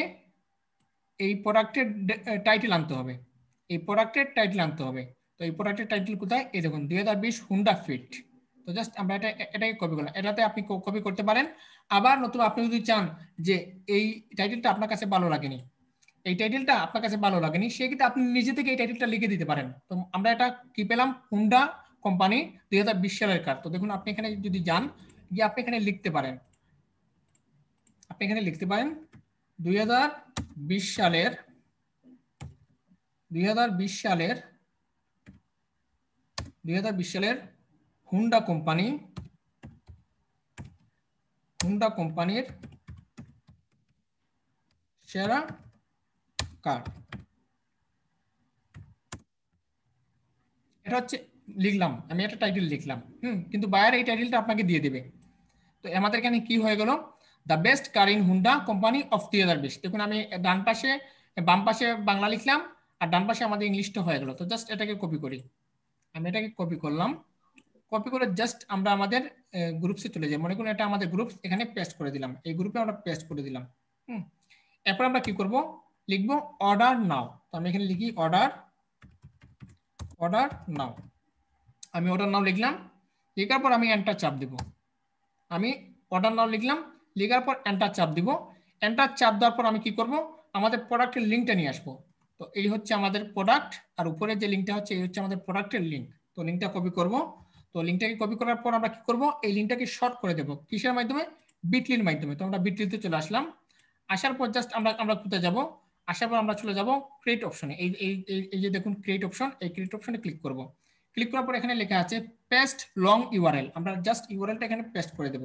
এই প্রোডাক্টের টাইটেল আনতে হবে, এই প্রোডাক্টের টাইটেল আনতে হবে। তো এই প্রোডাক্টের টাইটেল কোথায়, এই দেখুন 2020 হুন্ডা ফিট। তো জাস্ট আমরা এটাকে কপি করলাম, এটাতে আপনি কপি করতে পারেন। আবার নতুবা আপনি যদি চান যে এই টাইটেলটা আপনার কাছে ভালো লাগেনি, এই টাইটেলটা আপনার কাছে ভালো লাগেনি, সেক্ষেত্রে আপনি নিজে থেকে এই টাইটেলটা লিখে দিতে পারেন। তো আমরা এটা কি পেলাম, হুন্ডা কোম্পানি 2020 সালের কার। তো দেখুন আপনি এখানে যদি যান, গিয়ে আপনি এখানে লিখতে পারেন, আপনি এখানে লিখতে পারেন 2020 সালের 2020 সালের হুন্ডা কোম্পানির সেরা কার। এটা হচ্ছে লিখলাম, আমি একটা টাইটেল লিখলাম, কিন্তু বায়ার এই টাইটেলটা আপনাকে দিয়ে দেবে। তো আমাদের এখানে কি হয়ে গেল, the best car in Honda company of 2020। দেখুন আমি বাম পাশে বাংলা লিখলাম, আর ডান পাশে আমাদের ইংলিশটা হয়ে গেল। তো জাস্ট এটাকে কপি করি, আমি এটাকে কপি করলাম। কপি করে জাস্ট আমরা আমাদের গ্রুপসে চলে যাই। মনে করুন এটা আমাদের গ্রুপ, এখানে পেস্ট করে দিলাম, এই গ্রুপে আমরা পেস্ট করে দিলাম। এরপর আমরা কি করব, লিখবো অর্ডার নাও। তো আমি এখানে লিখি অর্ডার নাও। আমি অর্ডার নাও লিখলাম, লেখার পর আমি এন্টার চাপ দিব। আমি অর্ডার নাও লিখলাম, লেখার পর এন্টার চাপ দিব। এন্টার চাপ দেওয়ার পর আমি কি করব, আমাদের প্রোডাক্টের লিঙ্কটা নিয়ে আসবো। তো এই হচ্ছে আমাদের প্রোডাক্ট, আর উপরে যে লিঙ্কটা হচ্ছে এই হচ্ছে আমাদের প্রোডাক্টের লিঙ্ক। তো লিঙ্কটা কপি করব। তো লিঙ্কটাকে কপি করার পর আমরা কি করব, এই লিঙ্কটাকে শর্ট করে দেব কিসের মাধ্যমে, বিটলির মাধ্যমে। তো আমরা বিটলিতে চলে আসলাম। আসার পর জাস্ট আমরা কোথায় যাব, আসার পর আমরা চলে যাব ক্রিয়েট অপশনে। এই যে দেখুন ক্রিয়েট অপশন, এই ক্রিয়েট অপশনে ক্লিক করব। ক্লিক করার পর এখানে লেখা আছে পেস্ট লং ইউআরএল, আমরা জাস্ট ইউআরএলটা এখানে পেস্ট করে দেব।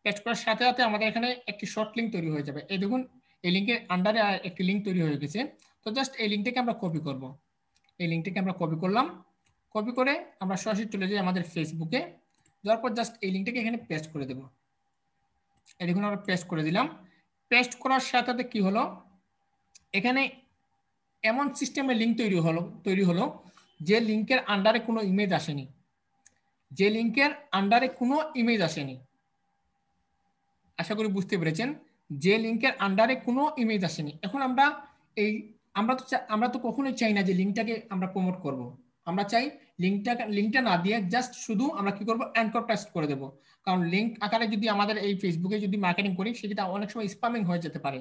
পেস্ট করার সাথে সাথে আমাদের এখানে একটি শর্ট লিঙ্ক তৈরি হয়ে যাবে। এই দেখুন এই লিঙ্কের আন্ডারে একটি লিঙ্ক তৈরি হয়ে গেছে। তো জাস্ট এই লিঙ্কটাকে আমরা কপি করব। এই লিঙ্কটাকে আমরা কপি করলাম, কপি করে আমরা সরাসরি চলে যাই আমাদের ফেসবুকে। যাওয়ার পর জাস্ট এই লিঙ্কটাকে এখানে পেস্ট করে দেব। এই দেখুন আমরা পেস্ট করে দিলাম। পেস্ট করার সাথে সাথে কি হলো, এখানে এমন সিস্টেমে লিঙ্ক তৈরি হলো যে লিঙ্কের আন্ডারে কোনো ইমেজ আসেনি, যে লিঙ্কের আন্ডারে কোনো ইমেজ আসেনি। আশা করি বুঝতে পেরেছেন, যে লিঙ্কের আন্ডারে কোনো ইমেজ আসেনি। এখন আমরা তো কখনোই চাই না যে লিঙ্কটাকে আমরা প্রমোট করব। আমরা চাই লিঙ্কটা না দিয়ে জাস্ট শুধু আমরা কি করব, অ্যাঙ্কর পেস্ট করে দেব। কারণ লিঙ্ক আকারে যদি আমাদের এই ফেসবুকে যদি মার্কেটিং করি, সেক্ষেত্রে অনেক সময় স্প্যামিং হয়ে যেতে পারে।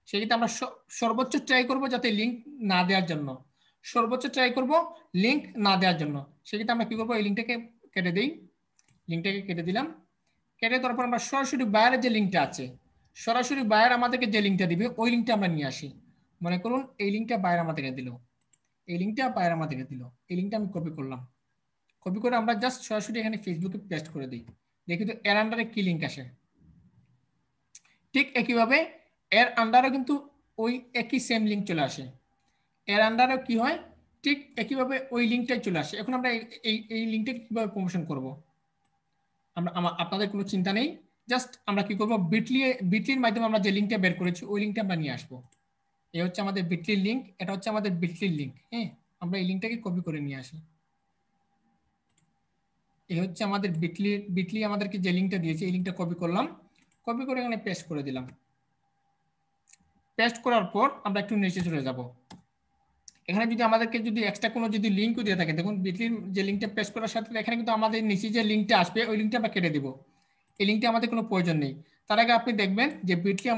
সেক্ষেত্রে আমরা সর্বোচ্চ ট্রাই করব যাতে লিঙ্ক না দেওয়ার জন্য, সর্বোচ্চ ট্রাই করব লিঙ্ক না দেওয়ার জন্য। সেক্ষেত্রে আমরা কি করবো, এই লিঙ্কটাকে কেটে দিই। লিঙ্কটাকে কেটে দিলাম। কেটে দেওয়ার পর আমরা সরাসরি বায়ারের যে লিঙ্কটা আছে, সরাসরি বায়ার আমাদেরকে যে লিঙ্কটা দিবে ওই লিঙ্কটা আমরা নিয়ে আসি। মনে করুন এই লিঙ্কটা বায়ার আমাদেরকে দিল, এই লিঙ্কটা বায়ার আমাদেরকে দিল, এই লিঙ্কটা আমি কপি করলাম। কপি করে আমরা জাস্ট সরাসরি এখানে ফেসবুকে পেস্ট করে দিই। দেখি তো এর আন্ডারে কি লিঙ্ক আসে। ঠিক একইভাবে এর আন্ডারে কিন্তু ওই একই সেম লিঙ্ক চলে আসে। এর আন্ডারেও কি হয়, ঠিক একইভাবে ওই লিঙ্কটাই চলে আসে। এখন আমরা এই লিঙ্কটাকে কিভাবে প্রমোশন করব, আপনাদের কোনো চিন্তা নেই। জাস্ট আমরা কি করব, বিটলির মাধ্যমে আমরা যে লিঙ্কটা বের করেছি ওই লিঙ্কটা আমরা নিয়ে আসবো। এই হচ্ছে আমাদের বিটলির লিঙ্ক, এটা হচ্ছে আমাদের বিটলির লিঙ্ক। হ্যাঁ, আমরা এই লিঙ্কটাকে কপি করে নিয়ে আসি। এই হচ্ছে আমাদের বিটলি আমাদেরকে যে লিঙ্কটা দিয়েছে, এই লিঙ্কটা কপি করলাম, কপি করে এখানে পেস্ট করে দিলাম। পেস্ট করার পর আমরা একটু নিচে চলে যাব। এখানে যদি আমাদেরকে যদি এক্সট্রা কোনো যদি লিঙ্কও দিয়ে থাকে, দেখুন বিটলির যে লিঙ্কটা পেস্ট করার সাথে এখানে কিন্তু আমাদের নিচে যে লিঙ্কটা আসবে ওই লিঙ্কটা আমরা কেটে দিব। এই লিঙ্কটা আমাদের কোনো প্রয়োজন নেই। তার আগে আপনি দেখবেন যে বিটলি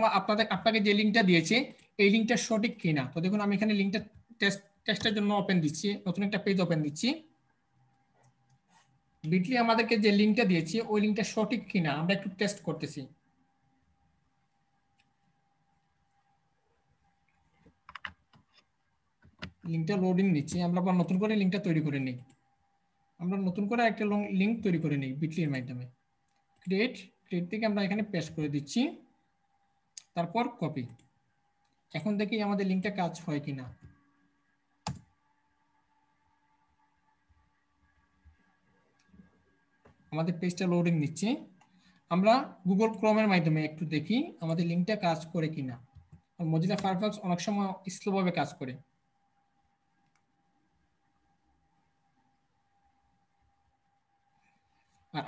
আপনাকে যে লিঙ্কটা দিয়েছে এই লিঙ্কটা সঠিক কিনা। তো দেখুন আমি এখানে লিঙ্কটা টেস্টের জন্য ওপেন দিচ্ছি, নতুন একটা পেজ ওপেন দিচ্ছি। বিটলি আমাদেরকে যে লিঙ্কটা দিয়েছে ওই লিঙ্কটা সঠিক কিনা আমরা একটু টেস্ট করতেছি। লিঙ্কটা লোডিং নিচ্ছে, আমরা আবার নতুন করে লিঙ্কটা তৈরি করে নিই। আমরা নতুন করে একটা লিঙ্ক তৈরি করে নিই বিটলির মাধ্যমে। ক্রিয়েট থেকে আমরা এখানে পেস্ট করে দিচ্ছি, তারপর কপি। এখন দেখি আমাদের লিঙ্কটা কাজ হয় কিনা। আমাদের পেজটা লোডিং নিচ্ছে। আমরা গুগল ক্রোমের মাধ্যমে একটু দেখি আমাদের লিঙ্কটা কাজ করে কিনা। মজিলা ফায়ারফক্স অনেক সময় স্লোভাবে কাজ করে।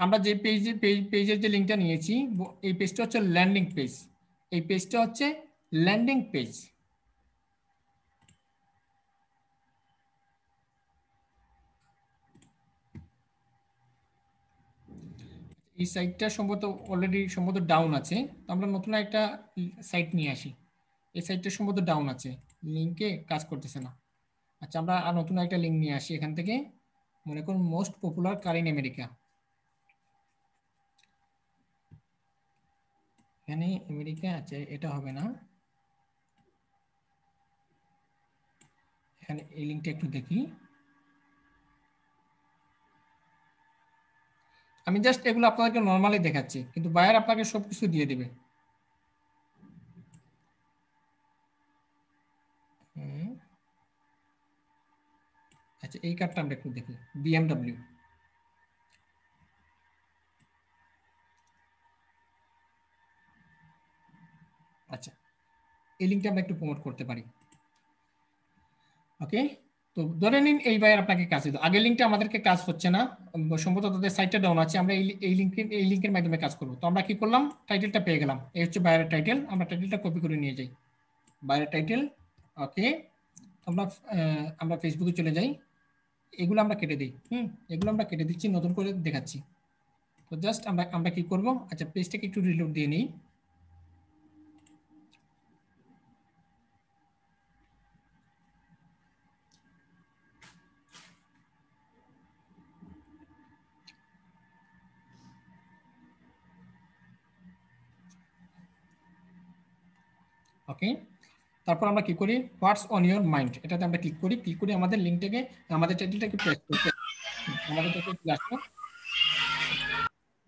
আমরা যে পেজের যে লিঙ্কটা নিয়েছি এই পেজটা হচ্ছে ল্যান্ডিং পেজ। এই পেজটা হচ্ছে ল্যান্ডিং পেজ। এই সাইটটা সম্ভবত ডাউন আছে। আমরা নতুন একটা সাইট নিয়ে আসি। এই সাইটটা সম্ভবত ডাউন আছে, লিঙ্কে কাজ করতেছে না। আচ্ছা, আমরা আর নতুন একটা লিঙ্ক নিয়ে আসি এখান থেকে। মনে করুন most popular car in America. এখানে আমেরিকা আছে, এটা হবে না। এখানে এই লিঙ্কটা একটু দেখি। আমি জাস্ট এগুলো আপনাদেরকে নর্মালি দেখাচ্ছি, কিন্তু বায়ার আপনাকে সবকিছু দিয়ে দিবে। আচ্ছা, এই কার্ডটা আমরা একটু দেখি, বিএমডব্লিউ। আচ্ছা, এই লিঙ্কটা আমরা একটু প্রমোট করতে পারি। ওকে, তো ধরে নিন এই বায়ার আপনাকে কাজ দিল। আগের লিঙ্কটা আমাদেরকে কাজ হচ্ছে না, সম্ভবত তাদের সাইটটা ডাউন আছে। আমরা এই লিঙ্কের মাধ্যমে কাজ করব। তো আমরা কি করলাম, টাইটেলটা পেয়ে গেলাম। এই হচ্ছে বায়ারের টাইটেল। আমরা টাইটেলটা কপি করে নিয়ে যাই, বায়ারের টাইটেল। ওকে, আমরা ফেসবুকে চলে যাই। এগুলো আমরা কেটে দিই। এগুলো আমরা কেটে দিচ্ছি, নতুন করে দেখাচ্ছি। তো জাস্ট আমরা কি করব, আচ্ছা পেজটাকে একটু রিলোড দিয়ে নিই। ওকে, তারপর আমরা কি করি, হোয়াটস অন ইউর মাইন্ড, এটাতে আমরা ক্লিক করি। ক্লিক করে আমাদের লিঙ্কটাকে, আমাদের টাইটেলটাকে পেস্ট করতে, আমাদের টাইটেল আসবে।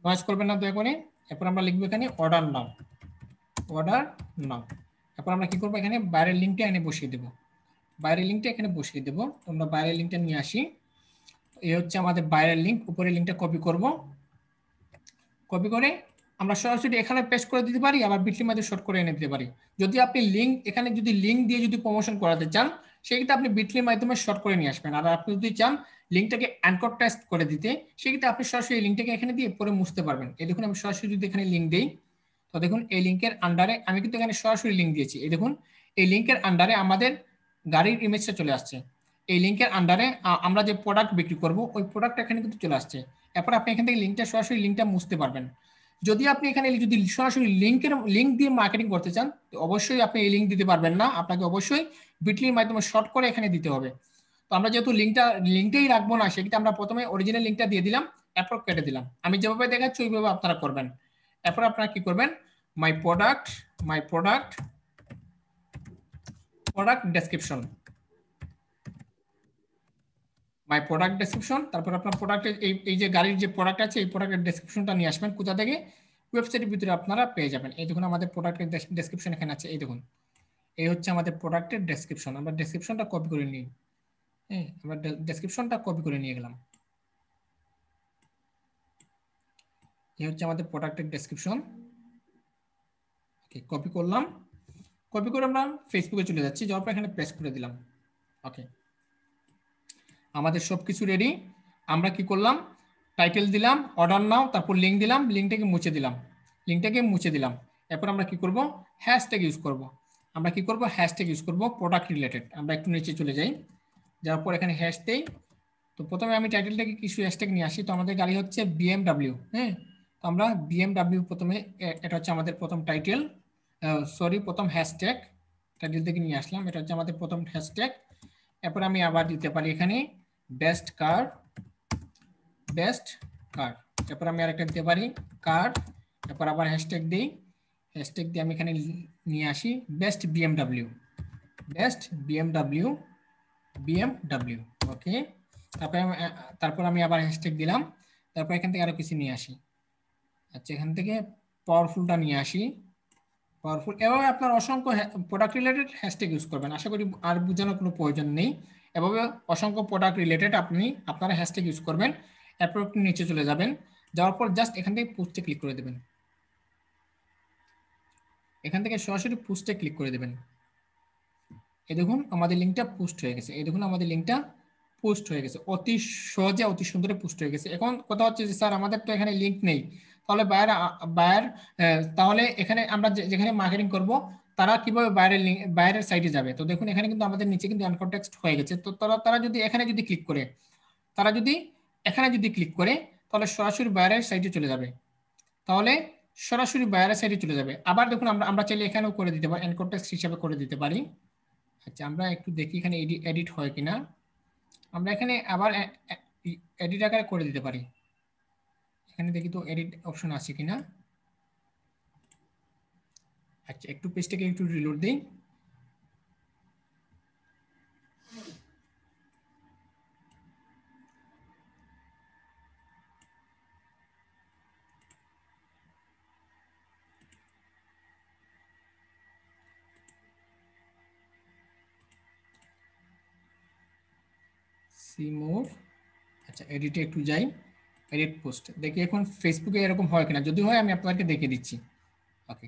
নয়েজ করবেন না দয়া করে। এরপর আমরা লিখবো এখানে অর্ডার নাও, অর্ডার নাও। এরপর আমরা কি করবো, এখানে বাইরের লিঙ্কটা এখানে বসিয়ে দেবো, বাইরের লিঙ্কটা এখানে বসিয়ে দেবো। তোমরা বাইরের লিঙ্কটা নিয়ে আসি, এই হচ্ছে আমাদের বাইরের লিঙ্ক। উপরের লিঙ্কটা কপি করব, কপি করে আমরা সরাসরি এখানে পেস্ট করে দিতে পারি, আবার বিটলি মাঝে শর্ট করে এনে দিতে পারি। যদি আপনি লিঙ্ক এখানে যদি লিঙ্ক দিয়ে যদি প্রমোশন করাতে চান, সেক্ষেত্রে আপনি বিটলির মাধ্যমে শর্ট করে নিয়ে আসবেন। আর আপনি যদি চান লিঙ্কটাকে অ্যানকর টেস্ট করে দিতে, সেক্ষেত্রে আপনি সরাসরি লিঙ্কটাকে এখানে দিয়ে পরে মুছতে পারবেন। এই দেখুন আমি সরাসরি যদি এখানে লিঙ্ক দিই, তো দেখুন এই লিঙ্কের আন্ডারে আমি কিন্তু এখানে সরাসরি লিঙ্ক দিয়েছি। এই দেখুন এই লিঙ্কের আন্ডারে আমাদের গাড়ির ইমেজটা চলে আসছে। এই লিঙ্কের আন্ডারে আমরা যে প্রোডাক্ট বিক্রি করব ওই প্রোডাক্ট এখানে কিন্তু চলে আসছে। এরপর আপনি এখান থেকে লিঙ্কটা সরাসরি লিঙ্কটা মুছতে পারবেন। যদি আপনি এখানে যদি সরাসরি লিঙ্ক দিয়ে মার্কেটিং করতে চান, তো অবশ্যই আপনি এই লিঙ্ক দিতে পারবেন না, আপনাকে অবশ্যই বিটলির মাধ্যমে শর্ট করে এখানে দিতে হবে। তো আমরা যেহেতু লিঙ্কটাই রাখবো না, সেক্ষেত্রে আমরা প্রথমে অরিজিনাল লিঙ্কটা দিয়ে দিলাম, এরপর কেটে দিলাম। আমি যেভাবে দেখাচ্ছি ওইভাবে আপনারা করবেন। এরপর আপনারা কি করবেন, মাই প্রোডাক্ট ডেসক্রিপশন, মাই প্রোডাক্ট ডেসক্রিপশন। তারপর আপনার প্রোডাক্টের এই যে গাড়ির যে প্রোডাক্ট আছে এই প্রোডাক্টের ডেসক্রিপশনটা নিয়ে আসবেন। কোথা থেকে, ওয়েবসাইটের ভিতরে আপনারা পেয়ে যাবেন। এই দেখুন আমাদের প্রোডাক্টের ডেসক্রিপশন এখানে আছে। এই দেখুন এই হচ্ছে আমাদের প্রোডাক্টের ডেসক্রিপশন। আমরা ডেসক্রিপশনটা কপি করে নিই, হ্যাঁ আমরা ডেসক্রিপশনটা কপি করে নিয়ে গেলাম। এই হচ্ছে আমাদের প্রোডাক্টের ডেসক্রিপশন, ওকে কপি করলাম। কপি করে আমরা ফেসবুকে চলে যাচ্ছি, যাওয়ার পর এখানে পেস্ট করে দিলাম। ওকে আমাদের সবকিছু রেডি। আমরা কি করলাম, টাইটেল দিলাম অর্ডার নাও, তারপর লিঙ্ক দিলাম, লিঙ্কটাকে মুছে দিলাম। এরপর আমরা কি করব, হ্যাশট্যাগ ইউজ করব। আমরা কি করব, হ্যাশট্যাগ ইউজ করব প্রোডাক্ট রিলেটেড। আমরা একটু নিচে চলে যাই, যাওয়ার পর এখানে হ্যাশ দেই। তো প্রথমে আমি টাইটেলটাকে কিছু হ্যাশট্যাগ নিয়ে আসি। তো আমাদের গাড়ি হচ্ছে BMW, হ্যাঁ। তো আমরা BMW প্রথমে, এটা হচ্ছে আমাদের প্রথম টাইটেল, প্রথম হ্যাশট্যাগ। টাইটেল থেকে নিয়ে আসলাম, এটা হচ্ছে আমাদের প্রথম হ্যাশট্যাগ। এরপর আমি আবার দিতে পারি এখানে বেস্ট কার। এরপর আমি আরেকটা দিতে পারি কার। এরপর আবার হ্যাশট্যাগ দিই, হ্যাশট্যাগ দিয়ে আমি এখানে নিয়ে আসি বেস্ট BMW, ওকে। তারপর আমি আবার হ্যাশট্যাগ দিলাম। তারপর এখান থেকে আরো কিছু নিয়ে আসি। আচ্ছা এখান থেকে পাওয়ারফুলটা নিয়ে আসি, পাওয়ারফুল। এভাবে আপনার অসংখ্য প্রোডাক্ট রিলেটেড হ্যাশট্যাগ ইউজ করবেন। আশা করি আর বোঝানোর কোনো প্রয়োজন নেই। এভাবে অসংখ্য প্রোডাক্ট রিলেটেড আপনারা হ্যাশট্যাগ ইউজ করবেন। এরপর আপনি নিচে চলে যাবেন, যাওয়ার পর জাস্ট এখান থেকে পোস্টে ক্লিক করে দেবেন। এখান থেকে সরাসরি পোস্টে ক্লিক করে দেবেন। এই দেখুন আমাদের লিঙ্কটা পোস্ট হয়ে গেছে। এই দেখুন আমাদের লিঙ্কটা পোস্ট হয়ে গেছে, অতি সহজে অতি সুন্দরে পোস্ট হয়ে গেছে। এখন কথা হচ্ছে যে স্যার আমাদের তো এখানে লিঙ্ক নেই, তাহলে বায়ার তাহলে এখানে আমরা যেখানে মার্কেটিং করব তারা কিভাবে বাইরের সাইটে যাবে? তো দেখুন এখানে কিন্তু আমাদের নিচে কিন্তু আনকনটেক্সট হয়ে গেছে। তো তারা যদি এখানে যদি ক্লিক করে, তাহলে সরাসরি বাইরের সাইটে চলে যাবে। আবার দেখুন আমরা চাইলে এখানেও করে দিতে পারি, আনকনটেক্সট হিসাবে করে দিতে পারি। আচ্ছা আমরা একটু দেখি এখানে এডিট হয় কিনা। আমরা এখানে আবার এডিট আকারে করে দিতে পারি। এখানে দেখি তো এডিট অপশন আছে কিনা। আচ্ছা একটু পেজটাকে একটু রিলোড দেই। সি মোর, আচ্ছা এডিটে একটু যাই, এডিট পোস্ট দেখি এখন ফেসবুকে এরকম হয় কিনা। যদি হয় আমি আপনাদেরকে দেখিয়ে দিচ্ছি। ওকে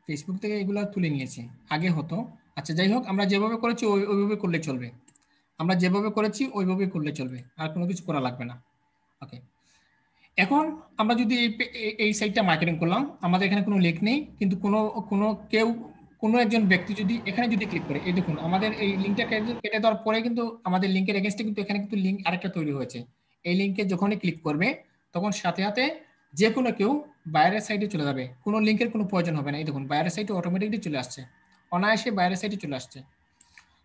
ফেসবুক থেকে এগুলো তুলে নিয়েছি, আগে হতো। আচ্ছা যাই হোক, আমরা যেভাবে করেছি ওইভাবে করলে চলবে। আর কোনো কিছু করা লাগবে না। ওকে এখন আমরা যদি এই সাইটটা মার্কেটিং করলাম, আমাদের এখানে কোনো লিঙ্ক নেই, কিন্তু কোনো একজন ব্যক্তি যদি এখানে যদি ক্লিক করে, এই দেখুন আমাদের এই লিঙ্কটা কেটে দেওয়ার পরে কিন্তু আমাদের লিঙ্কের এগেইনস্টে কিন্তু এখানে কিন্তু লিঙ্ক আরেকটা তৈরি হয়েছে। এই লিঙ্কে যখনই ক্লিক করবে তখন সাথে সাথে যে কোনো কেউ বাইরের সাইটে চলে যাবে, কোনো লিঙ্কের কোনো প্রয়োজন হবে না। এই দেখুন বাইরের সাইটে অটোমেটিকলি চলে আসছে, অনায়াসে বাইরের সাইটে চলে আসছে।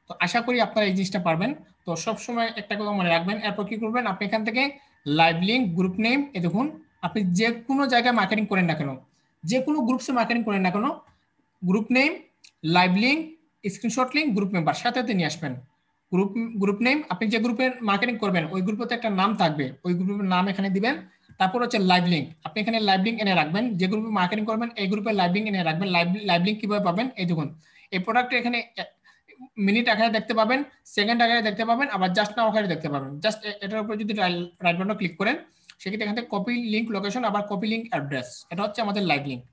তো আশা করি আপনারা এই জিনিসটা পারবেন। তো সবসময় একটা কথা মনে রাখবেন, এরপর কি করবেন, আপনি এখান থেকে লাইভ লিঙ্ক, গ্রুপ নেম, এ দেখুন আপনি যে কোনো জায়গায় মার্কেটিং করেন না কেন, যে কোনো গ্রুপসে মার্কেটিং করেন না কেন, group name live link, screenshot link, group member সাথে নিয়ে আসবেন। গ্রুপ নেম, আপনি যে গ্রুপের মার্কেটিং করবেন ওই গ্রুপে একটা নাম থাকবে, ওই গ্রুপের নাম এখানে দিবেন। তারপর হচ্ছে লাইভ লিঙ্ক, আপনি এখানে লাইভ লিঙ্ক এনে রাখবেন, যে গ্রুপে মার্কেটিং করবেন এই গ্রুপে লাইভ লিঙ্ক এনে রাখবেন। লাইভ লিঙ্ক কিভাবে পাবেন, এই দেখুন এই প্রোডাক্টে এখানে মিনিট আকারে দেখতে পাবেন, সেকেন্ড আকারে দেখতে পাবেন, আবার জাস্ট নাও আকারে দেখতে পাবেন। জাস্ট এটার উপর যদি রাইট বাটন ক্লিক করেন সেক্ষেত্রে এখান থেকে কপি লিঙ্ক লোকেশন, আবার কপি লিঙ্ক অ্যাড্রেস, এটা হচ্ছে আমাদের লাইভ লিঙ্ক।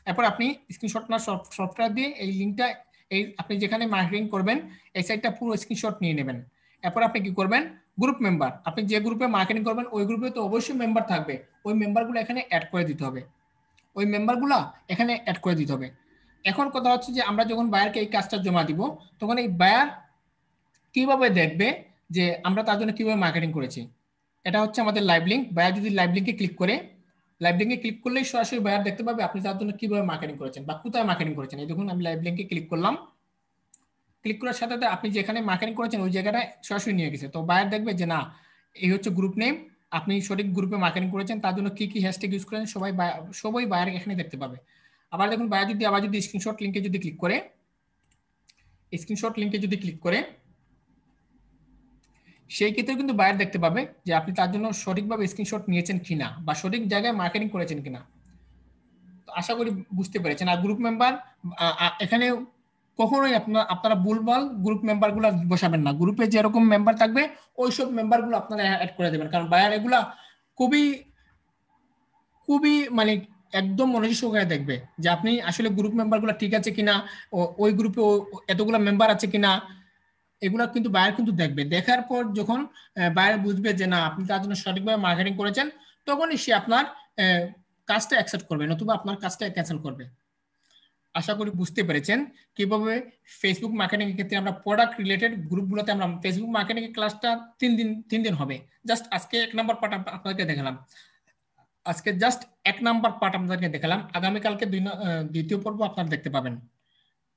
এরপর আপনি স্ক্রিনশট না সফটওয়্যার দিয়ে এই লিঙ্কটা, এই আপনি যেখানে মার্কেটিং করবেন এই সাইটটা পুরো স্ক্রিনশট নিয়ে নেবেন। এরপর আপনি কি করবেন, গ্রুপ মেম্বার, আপনি যে গ্রুপে মার্কেটিং করবেন ওই গ্রুপে তো অবশ্যই মেম্বার থাকবে, ওই মেম্বারগুলো এখানে অ্যাড করে দিতে হবে, ওই মেম্বারগুলো এখানে অ্যাড করে দিতে হবে। এখন কথা হচ্ছে যে আমরা যখন বায়ারকে এই কাজটা জমা দিব তখন এই বায়ার কিভাবে দেখবে যে আমরা তার জন্য কিভাবে মার্কেটিং করেছি। এটা হচ্ছে আমাদের লাইভ লিঙ্ক। বায়ার যদি লাইভ লিঙ্কে ক্লিক করে, লাইভ লিঙ্কে ক্লিক করলেই সরাসরি বায়ার দেখতে পাবে আপনি তার জন্য কিভাবে মার্কেটিং করেছেন বা কোথায় মার্কেটিং করেছেন। এই দেখুন আমি লাইভ লিঙ্কে ক্লিক করলাম, ক্লিক করার সাথে সাথে আপনি যেখানে মার্কেটিং করেছেন ওই জায়গাটায় সরাসরি নিয়ে গেছে। তো বায়ার দেখবে যে না এই হচ্ছে গ্রুপ নেম, আপনি সঠিক গ্রুপে মার্কেটিং করেছেন, তার জন্য কি কি হ্যাশট্যাগ ইউজ করেন সবাই বায়ার এখানে দেখতে পাবে। আবার দেখুন বায়ার যদি আবার যদি স্ক্রিনশট লিঙ্কে যদি ক্লিক করে, স্ক্রিনশট লিঙ্কে যদি ক্লিক করে সেই ক্ষেত্রে কিন্তু বায়ার দেখতে পাবে যে আপনি তার জন্য সঠিকভাবে স্ক্রিনশট নিয়েছেন কিনা বা সঠিক জায়গায় মার্কেটিং করেছেন কিনা। তো আশা করি বুঝতে পেরেছেন। আর গ্রুপ মেম্বার এখানে কখনোই আপনারা ভুলভাল গ্রুপ মেম্বারগুলো বসাবেন না, গ্রুপে যেরকম মেম্বার থাকবে ওইসব মেম্বারগুলো আপনারা অ্যাড করে দেবেন, কারণ বায়ার এগুলা খুবই খুবই মানে একদম মনোযোগ সহকারে দেখবে যে আপনি আসলে গ্রুপ মেম্বারগুলো ঠিক আছে কিনা, ওই গ্রুপে এতগুলো মেম্বার আছে কিনা, এগুলা কিন্তু বায়ার কিন্তু দেখবে। দেখার পর যখন বায়ার বুঝবে যে না আপনি তার জন্য সঠিকভাবে মার্কেটিং করেছেন তখনই সে আপনার কাজটা অ্যাকসেপ্ট করবে, নতুবা আপনার কাজটা ক্যান্সেল করবে। আশা করি বুঝতে পেরেছেন কিভাবে ফেসবুক মার্কেটিং এর ক্ষেত্রে আমরা প্রোডাক্ট রিলেটেড গ্রুপগুলোতে আমরা ফেসবুক মার্কেটিং এর ক্লাসটা 3 দিন হবে। জাস্ট আজকে 1 নম্বর পার্ট আপনাদেরকে দেখালাম, আজকে জাস্ট 1 নম্বর পার্ট আপনাদেরকে দেখালাম। আগামীকালকে দ্বিতীয় পর্ব আপনারা দেখতে পাবেন,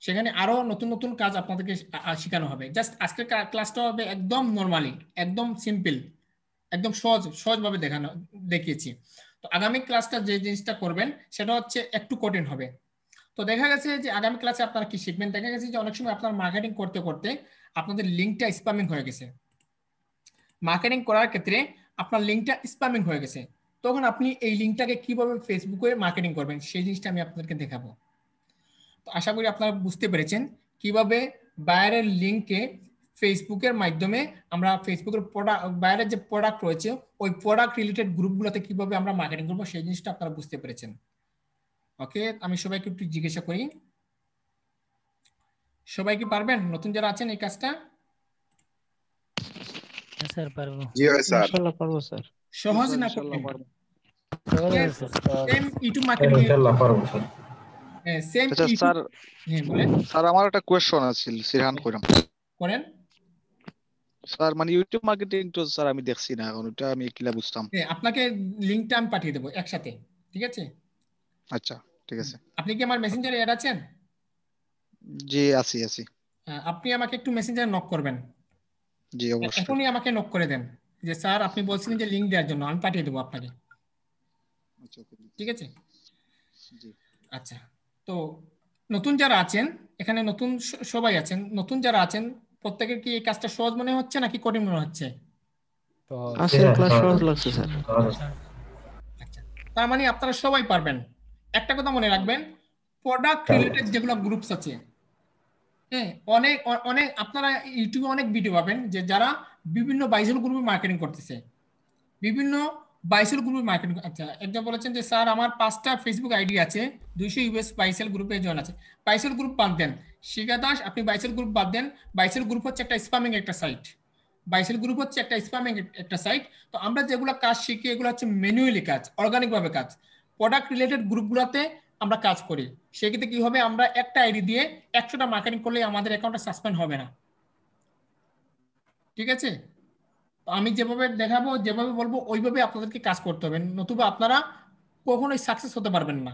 সেখানে আরো নতুন নতুন কাজ আপনাদেরকে শেখানো হবে। জাস্ট আজকের ক্লাসটা হবে একদম নরমালি, একদম সিম্পল, একদম সহজভাবে দেখিয়েছি। তো আগামী ক্লাসটা যে জিনিসটা করবেন সেটা হচ্ছে একটু কঠিন হবে। তো দেখা গেছে যে আগামী ক্লাসে আপনারা কি শিখবেন, দেখা গেছে যে অনেক সময় আপনার মার্কেটিং করতে করতে আপনাদের লিঙ্কটা স্প্যামিং হয়ে গেছে, মার্কেটিং করার ক্ষেত্রে আপনার লিঙ্কটা স্প্যামিং হয়ে গেছে, তখন আপনি এই লিঙ্কটাকে কিভাবে ফেসবুকে মার্কেটিং করবেন সেই জিনিসটা আমি আপনাদেরকে দেখাবো। তো আশা করি আপনারা বুঝতে পেরেছেন কিভাবে বায়ারের লিঙ্কে ফেসবুকের মাধ্যমে আমরা ফেসবুকের বায়ারের যে প্রোডাক্ট রয়েছে ওই প্রোডাক্ট রিলেটেড গ্রুপগুলোতে কিভাবে আমরা মার্কেটিং করবো সেই জিনিসটা আপনারা বুঝতে পেরেছেন। ওকে, আমি সবাইকে একটু জিজ্ঞাসা করি, সবাই কি পারবেন নতুন যারা আছেন এই কাজটা? স্যার পারবো। জি স্যার, ইনশাআল্লাহ পারবো স্যার। সহজ না ইনশাআল্লাহ কঠিন? পারবো। সেম ইউটিউব মার্কেটিং ইনশাআল্লাহ পারবো স্যার। সেম আচ্ছা স্যার, হ্যাঁ বলেন। স্যার আমার একটা কোয়েশ্চন আছে সিরহান কইরাম। করেন। স্যার মানে ইউটিউব মার্কেটিং তো স্যার আমি দেখছি না এখন, ওটা আমি কিলা বুঝতাম। হ্যাঁ, আপনাকে লিংকটা আমি পাঠিয়ে দেবো একসাথে, ঠিক আছে? আচ্ছা ঠিক আছে। আপনি কি আমার মেসেঞ্জারে অ্যাড আছেন? জি আছি আছি। আপনি আমাকে একটু মেসেঞ্জারে নক করবেন, জি অবশ্যই। এখনই আমাকে নক করে দেন যে স্যার আপনি বলছিলেন যে লিংক দেওয়ার জন্য, আমি পাঠিয়ে দেবো আপনাকে, আচ্ছা ওকে ঠিক আছে? জি। আচ্ছা, তো নতুন যারা আছেন এখানে, নতুন সবাই আছেন, নতুন যারা আছেন প্রত্যেকের কি এই কাজটা সহজ মনে হচ্ছে নাকি কঠিন মনে হচ্ছে? আজকের ক্লাস সহজ লাগছে স্যার। আচ্ছা, তার মানে আপনারা সবাই পারবেন। একটা কথা মনে রাখবেন, প্রোডাক্ট রিলেটেড যেগুলো গ্রুপস আছে, হ্যাঁ, অনেক অনেক আপনারা ইউটিউবে অনেক ভিডিও পাবেন যে যারা বিভিন্ন বাইসেল গ্রুপে মার্কেটিং করতেছে, বিভিন্ন বাইসেল গ্রুপে মার্কেটিং। আচ্ছা, একজন বলেছেন যে স্যার আমার 5টা ফেসবুক আইডি আছে, 200 ইউএস বাইসেল গ্রুপে জয়েন আছে। বাইসেল গ্রুপ বাদ দেন শিখা দাস, আপনি বাইসেল গ্রুপ বাদ দেন। বাইসেল গ্রুপ হচ্ছে একটা স্প্যামিং একটা সাইট, বাইসেল গ্রুপ হচ্ছে একটা স্প্যামিং একটা সাইট। তো আমরা যেগুলো কাজ শিখি এগুলো হচ্ছে ম্যানুয়ালি কাজ, অর্গানিক ভাবে কাজ। প্রোডাক্ট রিলেটেড গ্রুপগুলোতে আমরা কাজ করি, সেক্ষেত্রে কি হবে, আমরা একটা আইডি দিয়ে 100টা মার্কেটিং করলে আমাদের অ্যাকাউন্টটা সাসপেন্ড হবে না, ঠিক আছে? তো আমি যেভাবে দেখাবো, যেভাবে বলবো ওইভাবে আপনাদেরকে কাজ করতে হবে, নতুবা আপনারা কখনোই সাকসেস হতে পারবেন না,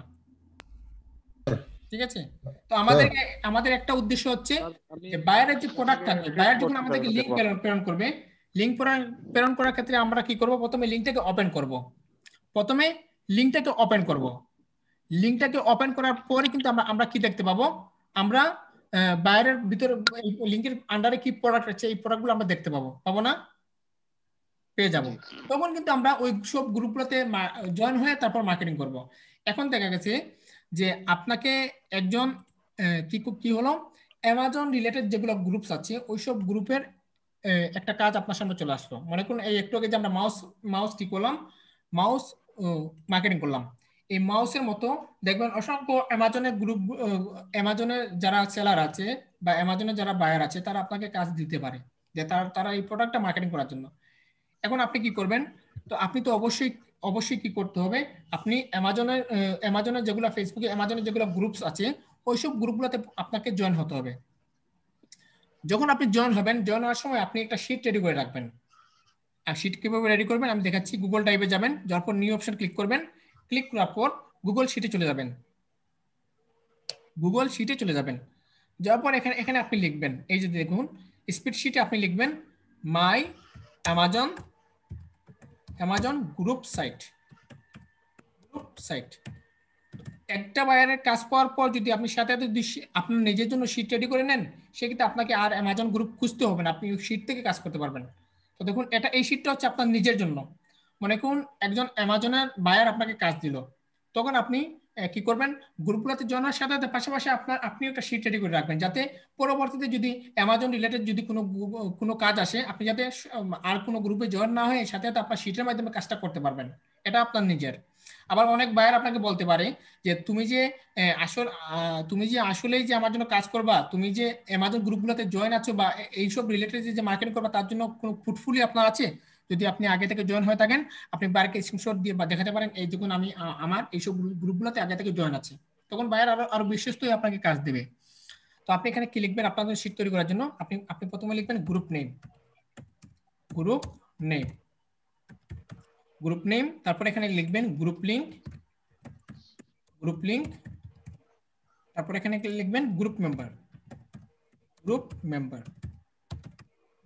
ঠিক আছে? তো আমাদের একটা উদ্দেশ্য হচ্ছে যে বায়ারের যে প্রোডাক্ট থাকবে, বায়ার যখন আমাদেরকে লিংক প্রেরণ করবে, লিংক প্রেরণ করার ক্ষেত্রে আমরা কি করব, প্রথমে লিংকটাকে ওপেন করব। প্রথমে লিংকটাকে ওপেন করব, লিংকটাকে ওপেন করার পরে কিন্তু আমরা কি দেখতে পাবো, আমরা বাইরের ভিতরে লিংকের আন্ডারে কি প্রোডাক্ট আছে, এই প্রোডাক্টগুলো আমরা দেখতে পাবো না? পেয়ে যাব। জি তখন কিন্তু আমরা ওই সব গ্রুপগুলোতে জয়েন হয়ে তারপর মার্কেটিং করব। এখন দেখা গেছে যে আপনাকে একজন কি হলো, অ্যামাজন রিলেটেড যেগুলো গ্রুপস আছে ওইসব গ্রুপের একটা কাজ আপনার সামনে চলে আসলো। মনে করুন এই একটু আগে যে আমরা মাউস কি করলাম, মাউস মার্কেটিং করলাম। এই মাউসের মতো দেখবেন অসংখ্য অ্যামাজনের গ্রুপ, অ্যামাজনের যারা সেলার আছে বা অ্যামাজনের যারা বায়ার আছে তারা আপনাকে কাজ দিতে পারে যে তারা এই প্রোডাক্টটা মার্কেটিং করার জন্য। এখন আপনি কি করবেন? তো আপনি তো অবশ্যই অবশ্যই কি করতে হবে, আপনি অ্যামাজনের যেগুলো ফেসবুকে অ্যামাজনের যেগুলো গ্রুপস আছে ওইসব গ্রুপগুলোতে আপনাকে জয়েন হতে হবে। যখন আপনি জয়েন হবেন, জয়েন হওয়ার সময় আপনি একটা শিট রেডি করে রাখবেন। আর শিট কিভাবে রেডি করবেন আমি দেখাচ্ছি। গুগল ড্রাইভে যাবেন, যাওয়ার পর নিউ অপশন ক্লিক করবেন। ক্লিক করার পর গুগল শিটে চলে যাবেন। গুগল শিটে চলে যাবেন, যাওয়ার পর এখানে এখানে আপনি লিখবেন, এই যে দেখুন স্প্রেডশিটে আপনি লিখবেন মাই অ্যামাজন গ্রুপ সাইট। একটা বায়ারের কাজ পাওয়ার পর যদি আপনি সাথে সাথে আপনার নিজের জন্য শিট রেডি করে নেন, সেক্ষেত্রে আপনাকে আর অ্যামাজন গ্রুপ খুঁজতে হবে না, আপনি শিট থেকে কাজ করতে পারবেন। তো দেখুন এই শিটটা হচ্ছে আপনার নিজের জন্য। মনে করুন একজন অ্যামাজনের বায়ার আপনাকে কাজ দিল, তখন আপনি কি করবেন, গ্রুপগুলোতে জয়েনের সাথে সাথে পাশাপাশি আপনি একটা শিট রেডি করে রাখবেন, যাতে পরবর্তীতে যদি অ্যামাজন রিলেটেড যদি কোনো কাজ আসে, আপনি যাতে আর কোনো গ্রুপে জয়েন না হয়ে সাথে সাথে আপনার শিটের মাধ্যমে কাজটা করতে পারবেন। এটা আপনার নিজের। আবার অনেক বায়ার আপনাকে বলতে পারে যে তুমি যে আসলেই যে আমার জন্য কাজ করবা, তুমি যে অ্যামাজন গ্রুপগুলোতে জয়েন আছো বা এইসব রিলেটেড যে মার্কেটিং করবা তার জন্য কোনো পোর্টফোলিও আপনার আছে? যদি আপনি আগে থেকে জয়েন হয়ে থাকেন, আপনি বায়ারকে স্ক্রিনশট দিয়ে বা দেখাতে পারেন এই দেখুন আমি আমার এইসব গ্রুপগুলোতে আগে থেকে জয়েন আছে। তখন বায়ার আরো আরো বিশ্বস্ত হয়ে আপনাকে কাজ দেবে। তো আপনি এখানে কি লিখবেন, আপনাদের শিট তৈরি করার জন্য আপনি আপনি প্রথমে লিখবেন গ্রুপ নেম, তারপর এখানে লিখবেন গ্রুপ লিংক, তারপর এখানে লিখবেন গ্রুপ মেম্বার।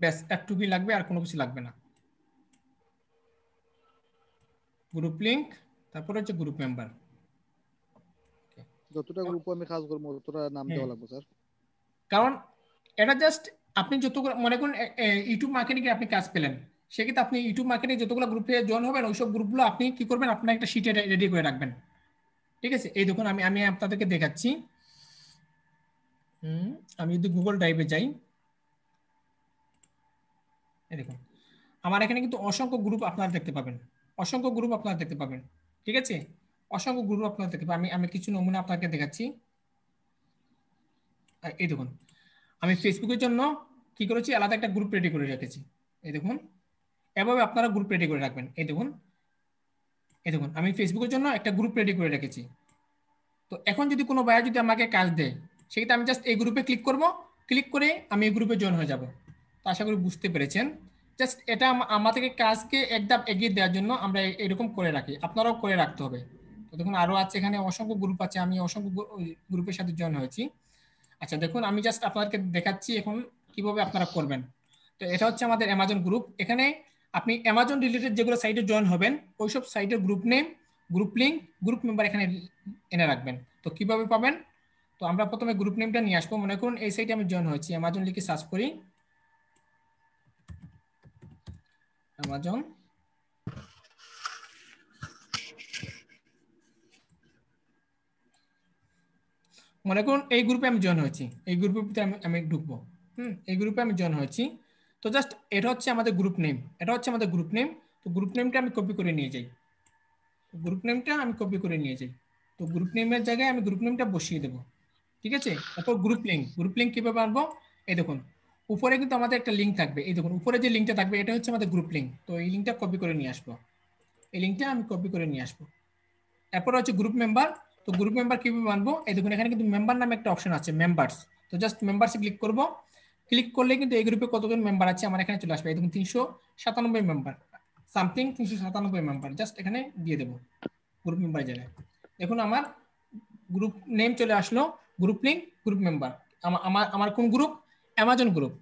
ব্যাস একটুকুই লাগবে, আর কোনো কিছু লাগবে না। গ্রুপ লিংক, তারপর হচ্ছে গ্রুপ মেম্বার। যতটা গ্রুপ আমি কাজ করব ততটা নাম দেওয়া লাগবে স্যার। কারণ এটা জাস্ট আপনি যতগুলো মনে করুন ইউটিউব মার্কেটিং এ আপনি কাজ পেলেন, সেক্ষেত্রে আপনি ইউটিউব মার্কেটিং যতগুলো গ্রুপে জয়েন হবেন ওইসব গ্রুপগুলো আপনি কি করবেন, আপনার একটা শিটে রেডি করে রাখবেন। ঠিক আছে, এই দেখুন আমি আমি আপনাদেরকে দেখাচ্ছি। আমি যদি গুগল ড্রাইভে যাই, এই দেখুন আমার এখানে কিন্তু অসংখ্য গ্রুপ আপনারা দেখতে পাবেন, ঠিক আছে, অসংখ্য গ্রুপ আপনারা দেখতে পাবেন। আমি কিছু নমুনা আপনাকে দেখাচ্ছি। এই দেখুন আমি ফেসবুকের জন্য কি করেছি, আলাদা একটা গ্রুপ রেডি করে রেখেছি। এই দেখুন এভাবে আপনারা গ্রুপ রেডি করে রাখবেন। এই দেখুন আমি ফেসবুকের জন্য একটা গ্রুপ রেডি করে রেখেছি। তো এখন যদি কোনো বায়ার যদি আমাকে কাজ দেয়, সেক্ষেত্রে আমি জাস্ট এই গ্রুপে ক্লিক করব, ক্লিক করে আমি এই গ্রুপে জয়েন হয়ে যাব। তো আশা করি বুঝতে পেরেছেন। জাস্ট এটা আমাদেরকে কাজকে এক ধাপ এগিয়ে দেওয়ার জন্য আমরা এরকম করে রাখি, আপনারাও করে রাখতে হবে। তো দেখুন আরো আছে, এখানে অসংখ্য গ্রুপ আছে, আমি অসংখ্য গ্রুপের সাথে জয়েন হয়েছি। আচ্ছা দেখুন আমি জাস্ট আপনাদেরকে দেখাচ্ছি এখন কিভাবে আপনারা করবেন। তো এটা হচ্ছে আমাদের অ্যামাজন গ্রুপ। এখানে আপনি অ্যামাজন রিলেটেড যেগুলো সাইটে জয়েন হবেন ওইসব সাইটের group name, group link, group member এখানে এনে রাখবেন। তো কিভাবে পাবেন, তো আমরা প্রথমে গ্রুপ নেমটা নিয়ে আসবো। মনে করুন এই সাইটে আমি জয়েন হয়েছি, অ্যামাজন লিখে সার্চ করি, অ্যামাজন মনে করুন এই গ্রুপে আমি জয়েন হয়েছি, এই গ্রুপের ভিতরে আমি ঢুকবো। এই গ্রুপে আমি জয়েন হয়েছি। তো জাস্ট এটা হচ্ছে আমাদের গ্রুপ নেম, তো গ্রুপ নেমটা আমি কপি করে নিয়ে যাই, তো গ্রুপ নেমের জায়গায় আমি গ্রুপ নেমটা বসিয়ে দেবো। ঠিক আছে, তারপর গ্রুপ লিঙ্ক কিভাবে আনবো, এই দেখুন উপরে কিন্তু আমাদের একটা লিঙ্ক থাকবে, এই দেখুন উপরে যে লিঙ্কটা থাকবে এটা হচ্ছে আমাদের গ্রুপ লিঙ্ক। তো এই লিঙ্কটা কপি করে নিয়ে আসবো, এরপর হচ্ছে গ্রুপ মেম্বার। তো গ্রুপ মেম্বার কিভাবে আনবো, এই দেখুন এখানে কিন্তু মেম্বার নামে একটা অপশন আছে, মেম্বারস। তো জাস্ট মেম্বারসে ক্লিক করব, ক্লিক করলে কিন্তু এই গ্রুপে কতজন মেম্বার আছে আমার এখানে চলে আসবে। এই দেখুন 397 মেম্বার, 397 মেম্বার জাস্ট এখানে দিয়ে দেবো গ্রুপ মেম্বার জায়গায়। দেখুন আমার গ্রুপ নেম চলে আসলো, গ্রুপ লিঙ্ক, গ্রুপ মেম্বার। আমার আমার কোন গ্রুপ, অ্যামাজন গ্রুপ।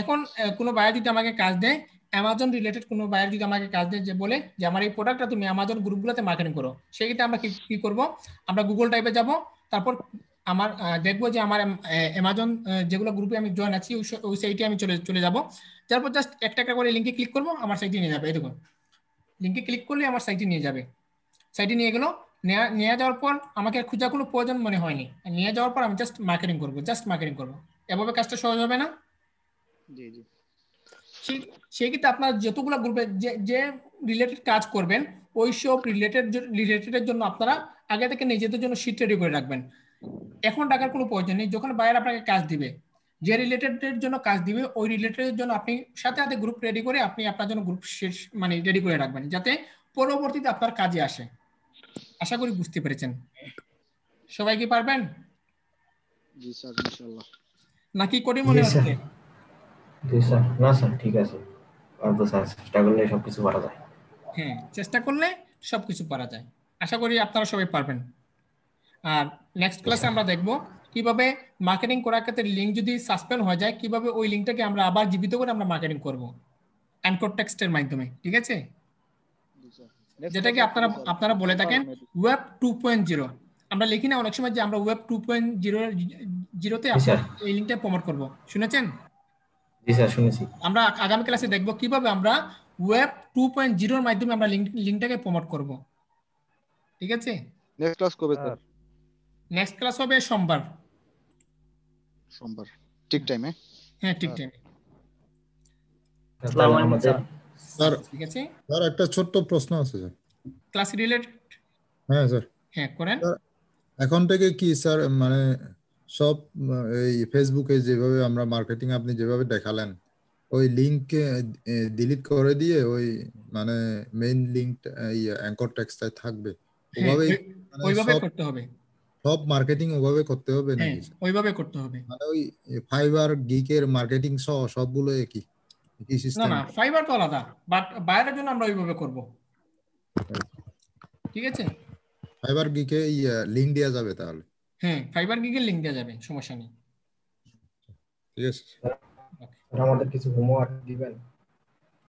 এখন কোনো বায়ার যদি আমাকে কাজ দেয়, অ্যামাজন রিলেটেড কোনো বায়ার যদি আমাকে কাজ দেয়, যে বলে যে আমার এই প্রোডাক্টটা তুমি অ্যামাজন গ্রুপগুলোতে মার্কেটিং করো, সেক্ষেত্রে আমরা কি করব, আমরা গুগল ড্রাইভে যাব, তারপর আমার দেখবো যে আমার অ্যামাজন যেগুলো গ্রুপে আমি জয়েন আছি ওই সাইটে আমি চলে যাব। তারপর জাস্ট একটা একটা করে লিঙ্কে ক্লিক করবো, আমার সাইটে নিয়ে যাবে। এই দেখুন, লিঙ্কে ক্লিক করলে আমার সাইটে নিয়ে যাবে। সাইটে নিয়ে গেল, নিয়ে যাওয়ার পর আমাকে আর খোঁজার কোনো প্রয়োজন মনে হয়নি। নিয়ে যাওয়ার পর আমি জাস্ট মার্কেটিং করবো। এভাবে কাজটা সহজ হবে না? জি জি সেই ক্ষেত্রে আপনার যতগুলো গ্রুপে যে রিলেটেড কাজ করবেন, ওই সব রিলেটেডের জন্য আপনারা আগে থেকে নিজেদের জন্য শিট রেডি করে রাখবেন। এখন টাকার কোনো প্রয়োজন নেই। যখন বায়ার আপনাকে কাজ দিবে, যে রিলেটেডের জন্য কাজ দিবে, ওই রিলেটেডের জন্য আপনি সাথে সাথে গ্রুপ রেডি করে আপনি আপনার জন্য গ্রুপ মানে রেডি করে রাখবেন, যাতে পরবর্তীতে আপনার কাজে আসে। আশা করি বুঝতে পেরেছেন। সবাই কি পারবেন জি স্যার, ইনশাআল্লাহ। নাকি কঠিন মনে হচ্ছে? জি স্যার, না স্যার ঠিক আছে, আর তো স্যার চেষ্টা করলে সবকিছু পারা যায়। হ্যাঁ, চেষ্টা করলে সবকিছু পারা যায়। আশা করি আপনারা সবাই পারবেন। আর নেক্সট ক্লাসে আমরা দেখব কিভাবে মার্কেটিং করার ক্ষেত্রে লিঙ্ক যদি সাসপেন্ড হয়ে যায়, কিভাবে ওই লিঙ্কটাকে আমরা আবার জীবিত করে আমরা মার্কেটিং করব অ্যানকর টেক্সটের মাধ্যমে। ঠিক আছে? জি স্যার, নেক্সট যেটাকে আপনারা বলে থাকেন ওয়েব 2.0। আমরা লিখি না অনেক সময় যে আমরা ওয়েব 2.0 তে এই লিঙ্কটা প্রমোট করব। শুনেছেন? জি স্যার, শুনেছি। আমরা আগামী ক্লাসে দেখব কিভাবে আমরা ওয়েব 2.0 এর মাধ্যমে আমরা লিঙ্কটাকে প্রমোট করব। ঠিক আছে? নেক্সট ক্লাস কবে স্যার? নেক্সট ক্লাস হবে সোমবার। সোমবার ঠিক টাইমে? হ্যাঁ, ঠিক টাইমে। আসসালামু আলাইকুম স্যার। ঠিক আছে স্যার, একটা ছোট্ট প্রশ্ন আছে স্যার। Class related? হ্যাঁ স্যার। হ্যাঁ, করেন। এখন থেকে কি স্যার মানে সব এই ফেসবুকে যেভাবে আমরা মার্কেটিং আপনি যেভাবে দেখালেন, ওই লিংক ডিলিট করে দিয়ে ওই মানে মেইন লিংক অ্যাঙ্কর টেক্সটাই থাকবে, ওভাবেই মানে ওইভাবে করতে হবে। সব মার্কেটিং ওভাবে করতে হবে হ্যাঁ, নাকি? ওইভাবে করতে হবে। মানে ওই ফাইবার গিকের মার্কেটিং সহ সবগুলো একই না সিস্টেম? না, ফাইবার তো আলাদা, বাট বাইরের জন্য আমরা ওইভাবে করব। ঠিক আছে? ফাইবার গিকে লিংক দেওয়া যাবে তাহলে? হ্যাঁ, ফাইবার গিগের লিংক দেওয়া যাবে, সমস্যা নেই। ঠিক আছে। আমাদের কিছু হোমওয়ার্ক দিবেন?